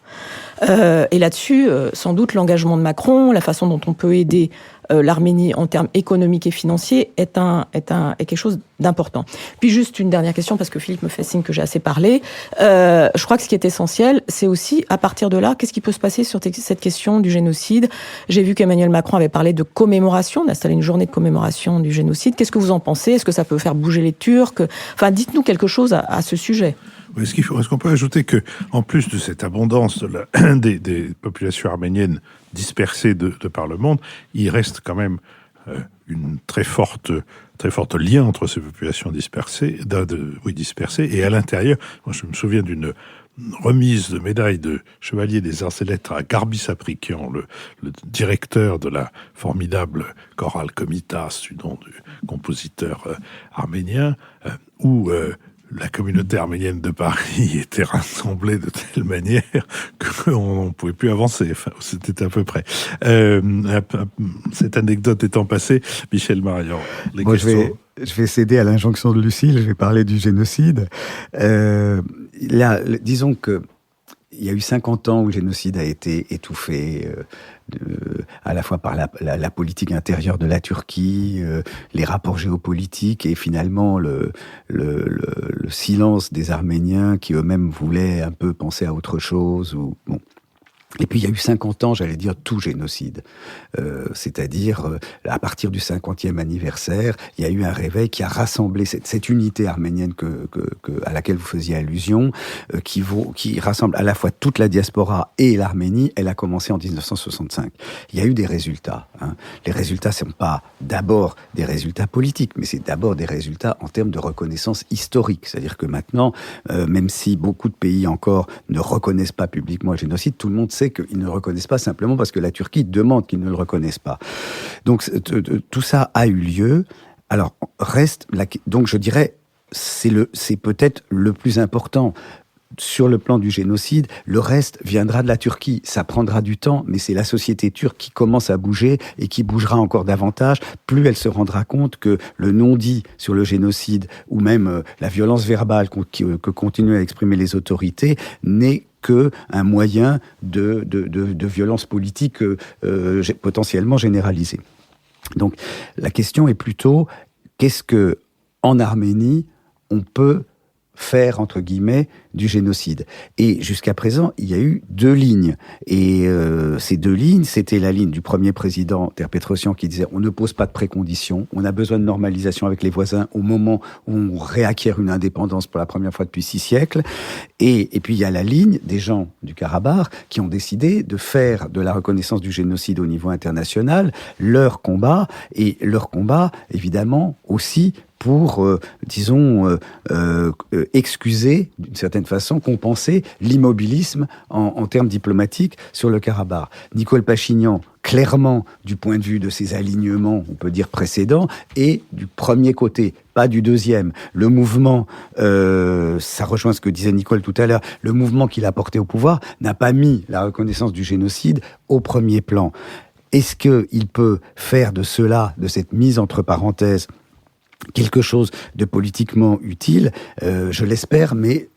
Et là-dessus, sans doute, l'engagement de Macron, la façon dont on peut aider l'Arménie en termes économiques et financiers est quelque chose d'important. Puis juste une dernière question, parce que Philippe me fait signe que j'ai assez parlé. Je crois que ce qui est essentiel, c'est aussi, à partir de là, qu'est-ce qui peut se passer sur cette question du génocide? J'ai vu qu'Emmanuel Macron avait parlé de commémoration, d'installer une journée de commémoration du génocide. Qu'est-ce que vous en pensez? Est-ce que ça peut faire bouger les Turcs? Enfin, dites-nous quelque chose à ce sujet. Est-ce qu'on peut ajouter que, en plus de cette abondance des populations arméniennes dispersées de par le monde, il reste quand même une très forte lien entre ces populations dispersées, et à l'intérieur, moi je me souviens d'une remise de médaille de chevalier des arts et lettres à Garbi Saprikian, le directeur de la formidable chorale Komitas, du nom du compositeur arménien, où la communauté arménienne de Paris était rassemblée de telle manière qu'on ne pouvait plus avancer. Enfin, c'était à peu près. Cette anecdote étant passée, Michel Marian, les questions... Je vais céder à l'injonction de Lucile, je vais parler du génocide. Là, disons que il y a eu 50 ans où le génocide a été étouffé, à la fois par la politique intérieure de la Turquie, les rapports géopolitiques et finalement le silence des Arméniens qui eux-mêmes voulaient un peu penser à autre chose. Bon. Et puis il y a eu 50 ans, j'allais dire, tout génocide. C'est-à-dire, à partir du 50e anniversaire, il y a eu un réveil qui a rassemblé cette unité arménienne à laquelle vous faisiez allusion, qui rassemble à la fois toute la diaspora et l'Arménie. Elle a commencé en 1965. Il y a eu des résultats. Les résultats, ce ne sont pas d'abord des résultats politiques, mais c'est d'abord des résultats en termes de reconnaissance historique. C'est-à-dire que maintenant, même si beaucoup de pays encore ne reconnaissent pas publiquement le génocide, tout le monde sait qu'ils ne le reconnaissent pas simplement parce que la Turquie demande qu'ils ne le reconnaissent pas. Donc tout ça a eu lieu. Alors donc je dirais c'est peut-être le plus important. Sur le plan du génocide, le reste viendra de la Turquie. Ça prendra du temps, mais c'est la société turque qui commence à bouger et qui bougera encore davantage. Plus elle se rendra compte que le non-dit sur le génocide ou même la violence verbale que continuent à exprimer les autorités n'est qu'un moyen de violence politique potentiellement généralisée. Donc la question est plutôt, qu'est-ce que en Arménie on peut faire, entre guillemets, du génocide. Et jusqu'à présent, il y a eu 2 lignes. Et ces 2 lignes, c'était la ligne du premier président, Ter-Petrosyan, qui disait « on ne pose pas de préconditions, on a besoin de normalisation avec les voisins au moment où on réacquiert une indépendance pour la première fois depuis 6 siècles ». Et puis il y a la ligne des gens du Karabakh qui ont décidé de faire de la reconnaissance du génocide au niveau international leur combat, et leur combat, évidemment, aussi pour, excuser, d'une certaine façon, compenser l'immobilisme en termes diplomatiques sur le Karabakh. Nicole Pachinian, clairement du point de vue de ces alignements, on peut dire précédents, et du premier côté, pas du deuxième. Le mouvement, ça rejoint ce que disait Nicole tout à l'heure, le mouvement qu'il a porté au pouvoir n'a pas mis la reconnaissance du génocide au premier plan. Est-ce qu'il peut faire de cela, de cette mise entre parenthèses, quelque chose de politiquement utile? Je l'espère, mais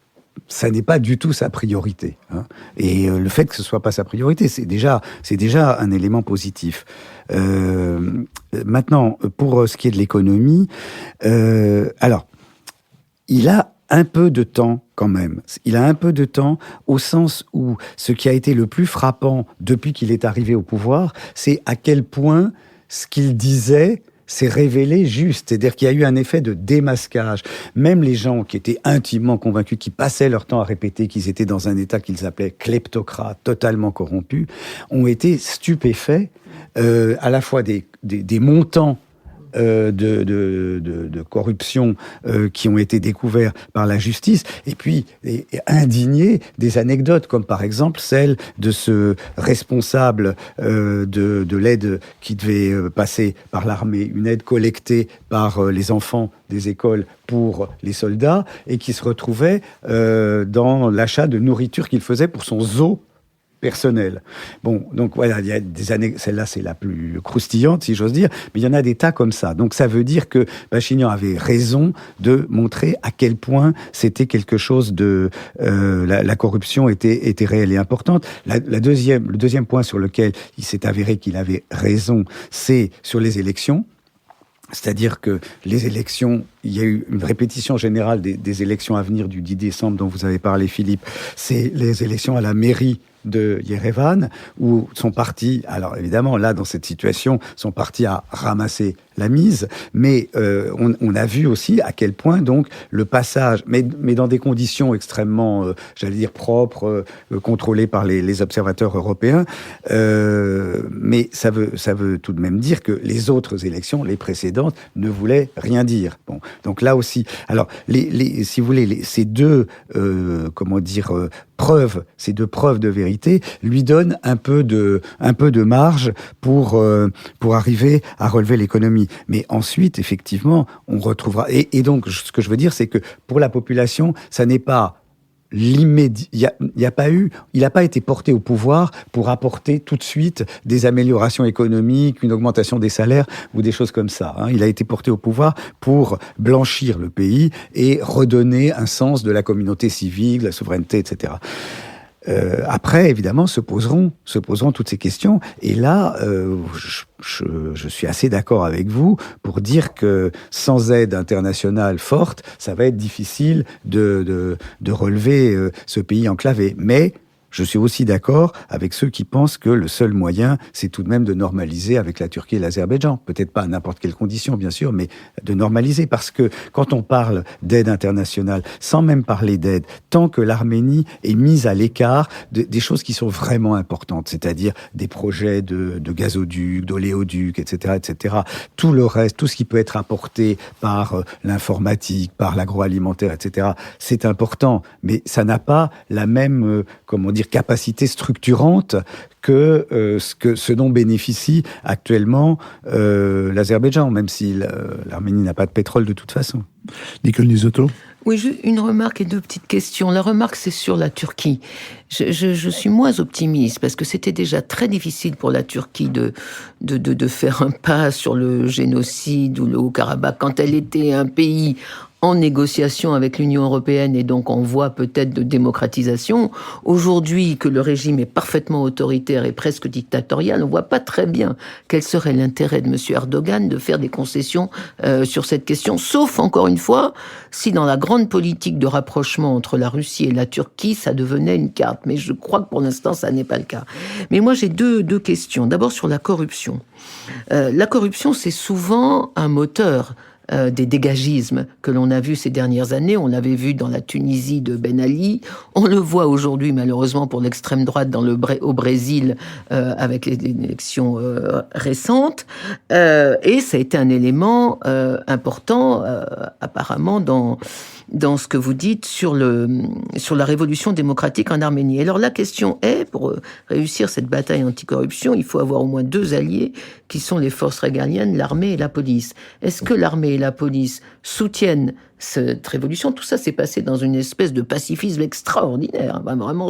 ça n'est pas du tout sa priorité. Hein. Et le fait que ce soit pas sa priorité, c'est déjà un élément positif. Maintenant, pour ce qui est de l'économie, alors, il a un peu de temps quand même. Il a un peu de temps au sens où ce qui a été le plus frappant depuis qu'il est arrivé au pouvoir, c'est à quel point ce qu'il disait s'est révélé juste. C'est-à-dire qu'il y a eu un effet de démasquage. Même les gens qui étaient intimement convaincus, qui passaient leur temps à répéter qu'ils étaient dans un État qu'ils appelaient kleptocrate, totalement corrompu, ont été stupéfaits à la fois des montants de corruption qui ont été découverts par la justice, et puis indignés des anecdotes, comme par exemple celle de ce responsable de l'aide qui devait passer par l'armée, une aide collectée par les enfants des écoles pour les soldats, et qui se retrouvait dans l'achat de nourriture qu'il faisait pour son zoo personnel. Bon, donc voilà, il y a des années, celle-là c'est la plus croustillante, si j'ose dire, mais il y en a des tas comme ça. Donc ça veut dire que Bachinian avait raison de montrer à quel point c'était quelque chose de... la corruption était réelle et importante. Le deuxième point sur lequel il s'est avéré qu'il avait raison, c'est sur les élections. C'est-à-dire que les élections, il y a eu une répétition générale des élections à venir du 10 décembre dont vous avez parlé, Philippe. C'est les élections à la mairie de Yerevan, où son parti, alors évidemment, là, dans cette situation, son parti a ramassé la mise, mais on a vu aussi à quel point, donc, le passage, mais dans des conditions extrêmement, j'allais dire, propres, contrôlées par les observateurs européens, mais ça veut tout de même dire que les autres élections, les précédentes, ne voulaient rien dire. Bon, donc là aussi, alors, si vous voulez, ces deux, ces deux preuves de vérité lui donnent un peu de marge pour arriver à relever l'économie. Mais ensuite, effectivement, on retrouvera... Et donc, ce que je veux dire, c'est que pour la population, ça n'est pas l'immédiat... Il n'a pas été porté au pouvoir pour apporter tout de suite des améliorations économiques, une augmentation des salaires ou des choses comme ça. Hein. Il a été porté au pouvoir pour blanchir le pays et redonner un sens de la communauté civique, de la souveraineté, etc. Après, évidemment, se poseront toutes ces questions. Et là, je suis assez d'accord avec vous pour dire que sans aide internationale forte, ça va être difficile de relever ce pays enclavé. Mais je suis aussi d'accord avec ceux qui pensent que le seul moyen, c'est tout de même de normaliser avec la Turquie et l'Azerbaïdjan. Peut-être pas à n'importe quelle condition, bien sûr, mais de normaliser. Parce que quand on parle d'aide internationale, sans même parler d'aide, tant que l'Arménie est mise à l'écart des choses qui sont vraiment importantes, c'est-à-dire des projets de gazoducs, d'oléoducs, etc., tout le reste, tout ce qui peut être apporté par l'informatique, par l'agroalimentaire, etc., c'est important. Mais ça n'a pas la même, capacité structurante que ce dont bénéficie actuellement l'Azerbaïdjan, même si l'Arménie n'a pas de pétrole de toute façon. Nicole Nisotto ? Oui, une remarque et deux petites questions. La remarque, c'est sur la Turquie. Je suis moins optimiste parce que c'était déjà très difficile pour la Turquie de faire un pas sur le génocide ou le Haut-Karabakh quand elle était un pays en négociation avec l'Union européenne et donc en voie peut-être de démocratisation. Aujourd'hui, que le régime est parfaitement autoritaire et presque dictatorial, on voit pas très bien quel serait l'intérêt de M. Erdogan de faire des concessions sur cette question, sauf, encore une fois, si dans la grande politique de rapprochement entre la Russie et la Turquie, ça devenait une carte. Mais je crois que pour l'instant, ça n'est pas le cas. Mais moi, j'ai deux questions. D'abord, sur la corruption. La corruption, c'est souvent un moteur des dégagismes que l'on a vu ces dernières années. On l'avait vu dans la Tunisie de Ben Ali. On le voit aujourd'hui, malheureusement, pour l'extrême droite au Brésil, avec les élections récentes. Et ça a été un élément important, apparemment, dans ce que vous dites sur la révolution démocratique en Arménie. Alors la question est, pour réussir cette bataille anticorruption, il faut avoir au moins 2 alliés qui sont les forces régaliennes, l'armée et la police. Est-ce que l'armée et la police soutiennent cette révolution? Tout ça s'est passé dans une espèce de pacifisme extraordinaire, vraiment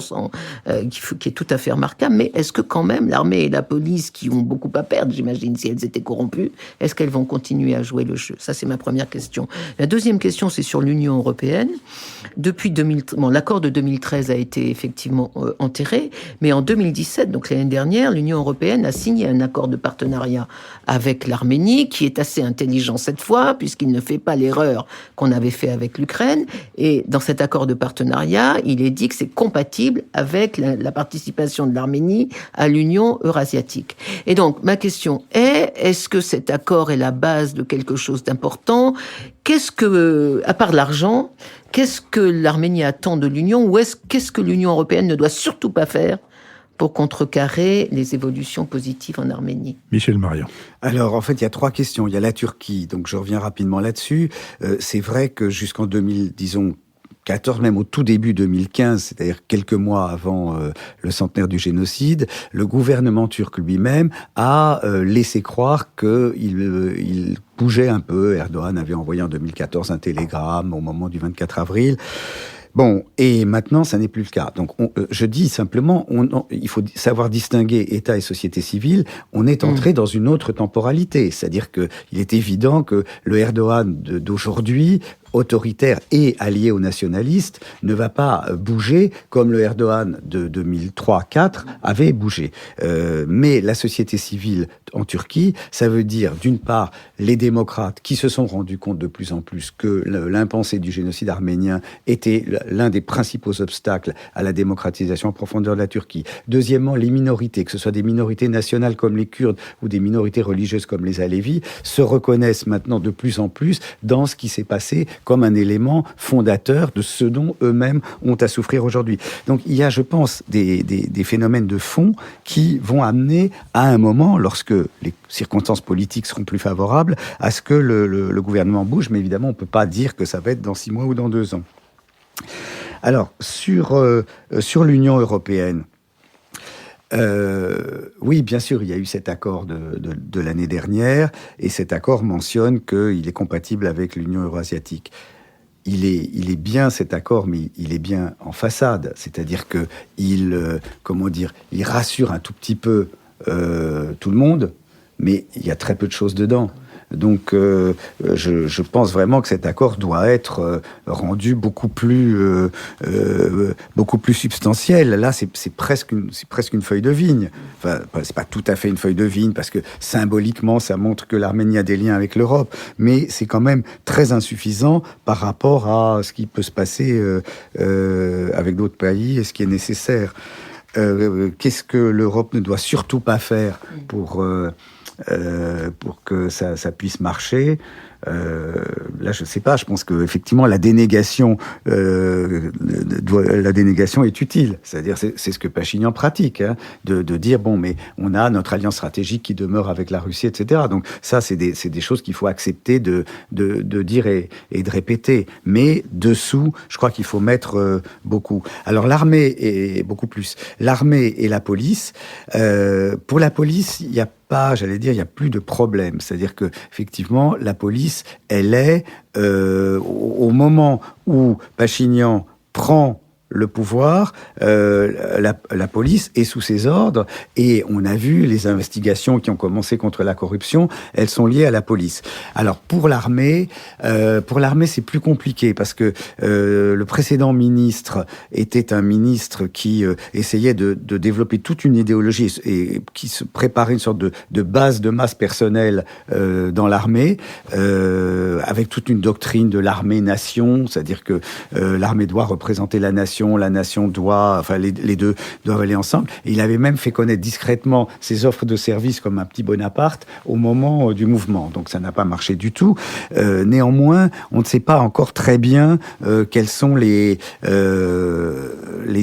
qui est tout à fait remarquable. Mais est-ce que quand même l'armée et la police, qui ont beaucoup à perdre, j'imagine, si elles étaient corrompues, est-ce qu'elles vont continuer à jouer le jeu? Ça, c'est ma première question. La deuxième question, c'est sur l'Union européenne. Depuis l'accord de 2013 a été effectivement enterré, mais en 2017, donc l'année dernière, l'Union européenne a signé un accord de partenariat avec l'Arménie, qui est assez intelligent cette fois, puisqu'il ne fait pas l'erreur qu'on avait fait avec l'Ukraine. Et dans cet accord de partenariat, il est dit que c'est compatible avec la participation de l'Arménie à l'Union eurasiatique. Et donc, ma question est-ce que cet accord est la base de quelque chose d'important? À part l'argent, qu'est-ce que l'Arménie attend de l'Union, ou qu'est-ce que l'Union européenne ne doit surtout pas faire pour contrecarrer les évolutions positives en Arménie? Michel Marion. Alors, en fait, il y a 3 questions. Il y a la Turquie, donc je reviens rapidement là-dessus. C'est vrai que jusqu'en 2014, même au tout début 2015, c'est-à-dire quelques mois avant le centenaire du génocide, le gouvernement turc lui-même a laissé croire qu'il bougeait un peu. Erdogan avait envoyé en 2014 un télégramme au moment du 24 avril. Bon, et maintenant, ça n'est plus le cas. Donc, je dis simplement, il faut savoir distinguer État et société civile. On est entré dans une autre temporalité. C'est-à-dire que il est évident que le Erdogan d'aujourd'hui, autoritaire et allié aux nationalistes, ne va pas bouger comme le Erdogan de 2003-2004 avait bougé. Mais la société civile en Turquie, ça veut dire, d'une part, les démocrates qui se sont rendus compte de plus en plus que l'impensé du génocide arménien était l'un des principaux obstacles à la démocratisation en profondeur de la Turquie. Deuxièmement, les minorités, que ce soit des minorités nationales comme les Kurdes ou des minorités religieuses comme les Alévis, se reconnaissent maintenant de plus en plus dans ce qui s'est passé comme un élément fondateur de ce dont eux-mêmes ont à souffrir aujourd'hui. Donc il y a, je pense, des phénomènes de fond qui vont amener à un moment, lorsque les circonstances politiques seront plus favorables, à ce que le gouvernement bouge. Mais évidemment, on ne peut pas dire que ça va être dans 6 mois ou dans 2 ans. Alors, sur l'Union européenne, oui, bien sûr, il y a eu cet accord de l'année dernière, et cet accord mentionne qu'il est compatible avec l'Union eurasiatique. Il est bien cet accord, mais il est bien en façade, c'est-à-dire que il rassure un tout petit peu tout le monde, mais il y a très peu de choses dedans. Donc, je pense vraiment que cet accord doit être rendu beaucoup plus substantiel. Là, c'est presque une feuille de vigne. Enfin, c'est pas tout à fait une feuille de vigne parce que symboliquement, ça montre que l'Arménie a des liens avec l'Europe, mais c'est quand même très insuffisant par rapport à ce qui peut se passer avec d'autres pays et ce qui est nécessaire. Qu'est-ce que l'Europe ne doit surtout pas faire pour que ça puisse marcher? Là, je sais pas. Je pense que effectivement, la dénégation est utile. C'est-à-dire, c'est ce que Pachinian pratique, hein, de dire bon, mais on a notre alliance stratégique qui demeure avec la Russie, etc. Donc ça, c'est des choses qu'il faut accepter de dire et de répéter. Mais dessous, je crois qu'il faut mettre beaucoup. Alors l'armée et beaucoup plus. L'armée et la police. Pour la police, il y a plus de problème. C'est-à-dire que effectivement, la police, elle est au moment où Pachinian prend le pouvoir, la police est sous ses ordres, et on a vu les investigations qui ont commencé contre la corruption, elles sont liées à la police. Alors pour l'armée, c'est plus compliqué parce que le précédent ministre était un ministre qui essayait de développer toute une idéologie et qui se préparait une sorte de base de masse personnelle dans l'armée, avec toute une doctrine de l'armée-nation, c'est-à-dire que l'armée doit représenter la nation nation, la nation doit, enfin les deux doivent aller ensemble. Et il avait même fait connaître discrètement ses offres de services comme un petit Bonaparte au moment du mouvement. Donc ça n'a pas marché du tout. Néanmoins, on ne sait pas encore très bien quelles sont les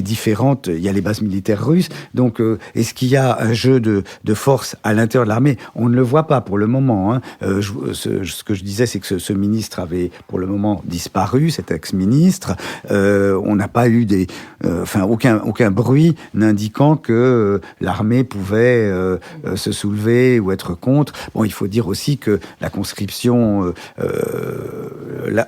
différentes... Il y a les bases militaires russes. Donc est-ce qu'il y a un jeu de force à l'intérieur de l'armée? On ne le voit pas pour le moment. Hein. Ce que je disais, c'est que ce ministre avait pour le moment disparu, cet ex-ministre. On n'a pas eu aucun bruit n'indiquant que l'armée pouvait se soulever ou être contre. Bon, il faut dire aussi que la conscription,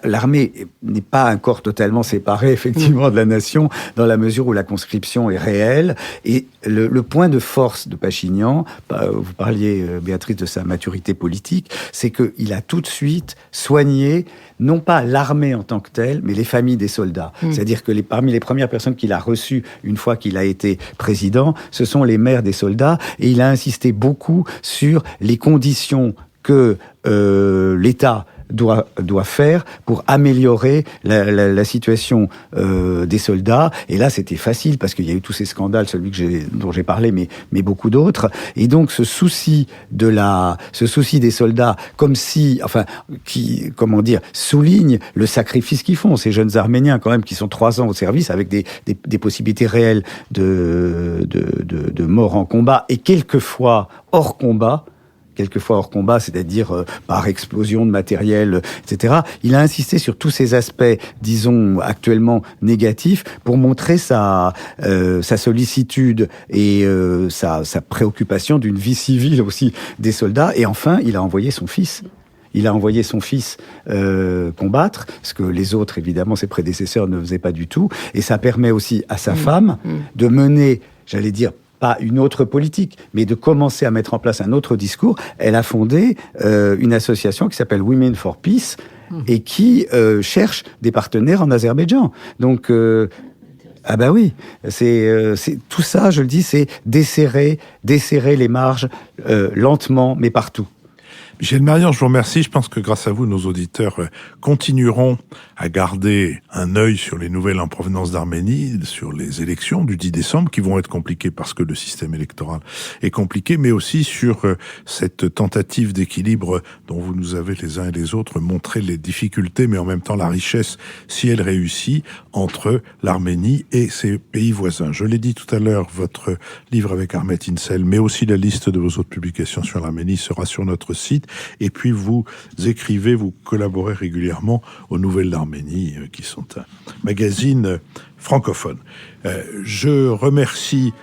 l'armée n'est pas encore totalement séparée effectivement de la nation, dans la mesure où la conscription est réelle. Et le point de force de Pachinian, vous parliez, Béatrice, de sa maturité politique, c'est qu'il a tout de suite soigné non pas l'armée en tant que telle, mais les familles des soldats. C'est-à-dire que parmi les premières personnes qu'il a reçues une fois qu'il a été président, ce sont les mères des soldats, et il a insisté beaucoup sur les conditions que l'État doit faire pour améliorer la situation des soldats. Et là, c'était facile parce qu'il y a eu tous ces scandales, celui dont j'ai parlé, mais beaucoup d'autres. Et donc, ce souci des soldats, souligne le sacrifice qu'ils font, ces jeunes Arméniens quand même qui sont 3 ans au service avec des possibilités réelles de mort en combat et quelquefois hors combat, c'est-à-dire par explosion de matériel, etc. Il a insisté sur tous ces aspects, disons, actuellement négatifs, pour montrer sa sollicitude et sa préoccupation d'une vie civile aussi des soldats. Et enfin, il a envoyé son fils. Combattre, ce que les autres, évidemment, ses prédécesseurs ne faisaient pas du tout. Et ça permet aussi à sa femme de mener, j'allais dire, pas une autre politique, mais de commencer à mettre en place un autre discours. Elle a fondé une association qui s'appelle Women for Peace et qui cherche des partenaires en Azerbaïdjan. Donc, oui, c'est tout ça, je le dis, c'est desserrer les marges lentement, mais partout. Michel Marian, je vous remercie. Je pense que grâce à vous, nos auditeurs continueront à garder un œil sur les nouvelles en provenance d'Arménie, sur les élections du 10 décembre, qui vont être compliquées parce que le système électoral est compliqué, mais aussi sur cette tentative d'équilibre dont vous nous avez les uns et les autres montré les difficultés, mais en même temps la richesse, si elle réussit, entre l'Arménie et ses pays voisins. Je l'ai dit tout à l'heure, votre livre avec Ahmet Insel, mais aussi la liste de vos autres publications sur l'Arménie sera sur notre site. Et puis vous écrivez, vous collaborez régulièrement aux Nouvelles d'Arménie, qui sont un magazine francophone. Je remercie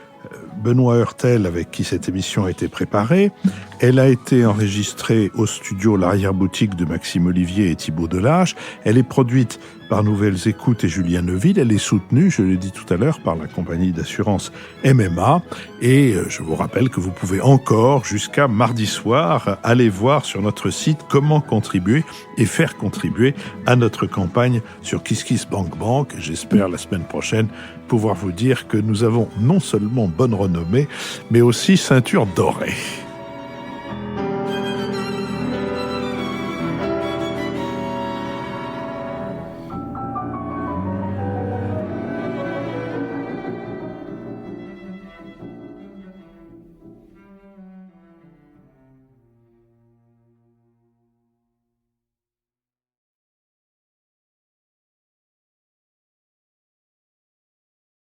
Benoît Heurtel, avec qui cette émission a été préparée. Elle a été enregistrée au studio L'Arrière-Boutique de Maxime Olivier et Thibaut Delage. Elle est produite par Nouvelles Écoutes et Julien Neuville. Elle est soutenue, je l'ai dit tout à l'heure, par la compagnie d'assurance MMA. Et je vous rappelle que vous pouvez encore, jusqu'à mardi soir, aller voir sur notre site comment contribuer et faire contribuer à notre campagne sur KissKissBankBank. J'espère la semaine prochaine pouvoir vous dire que nous avons non seulement bonne renommée, mais aussi ceinture dorée.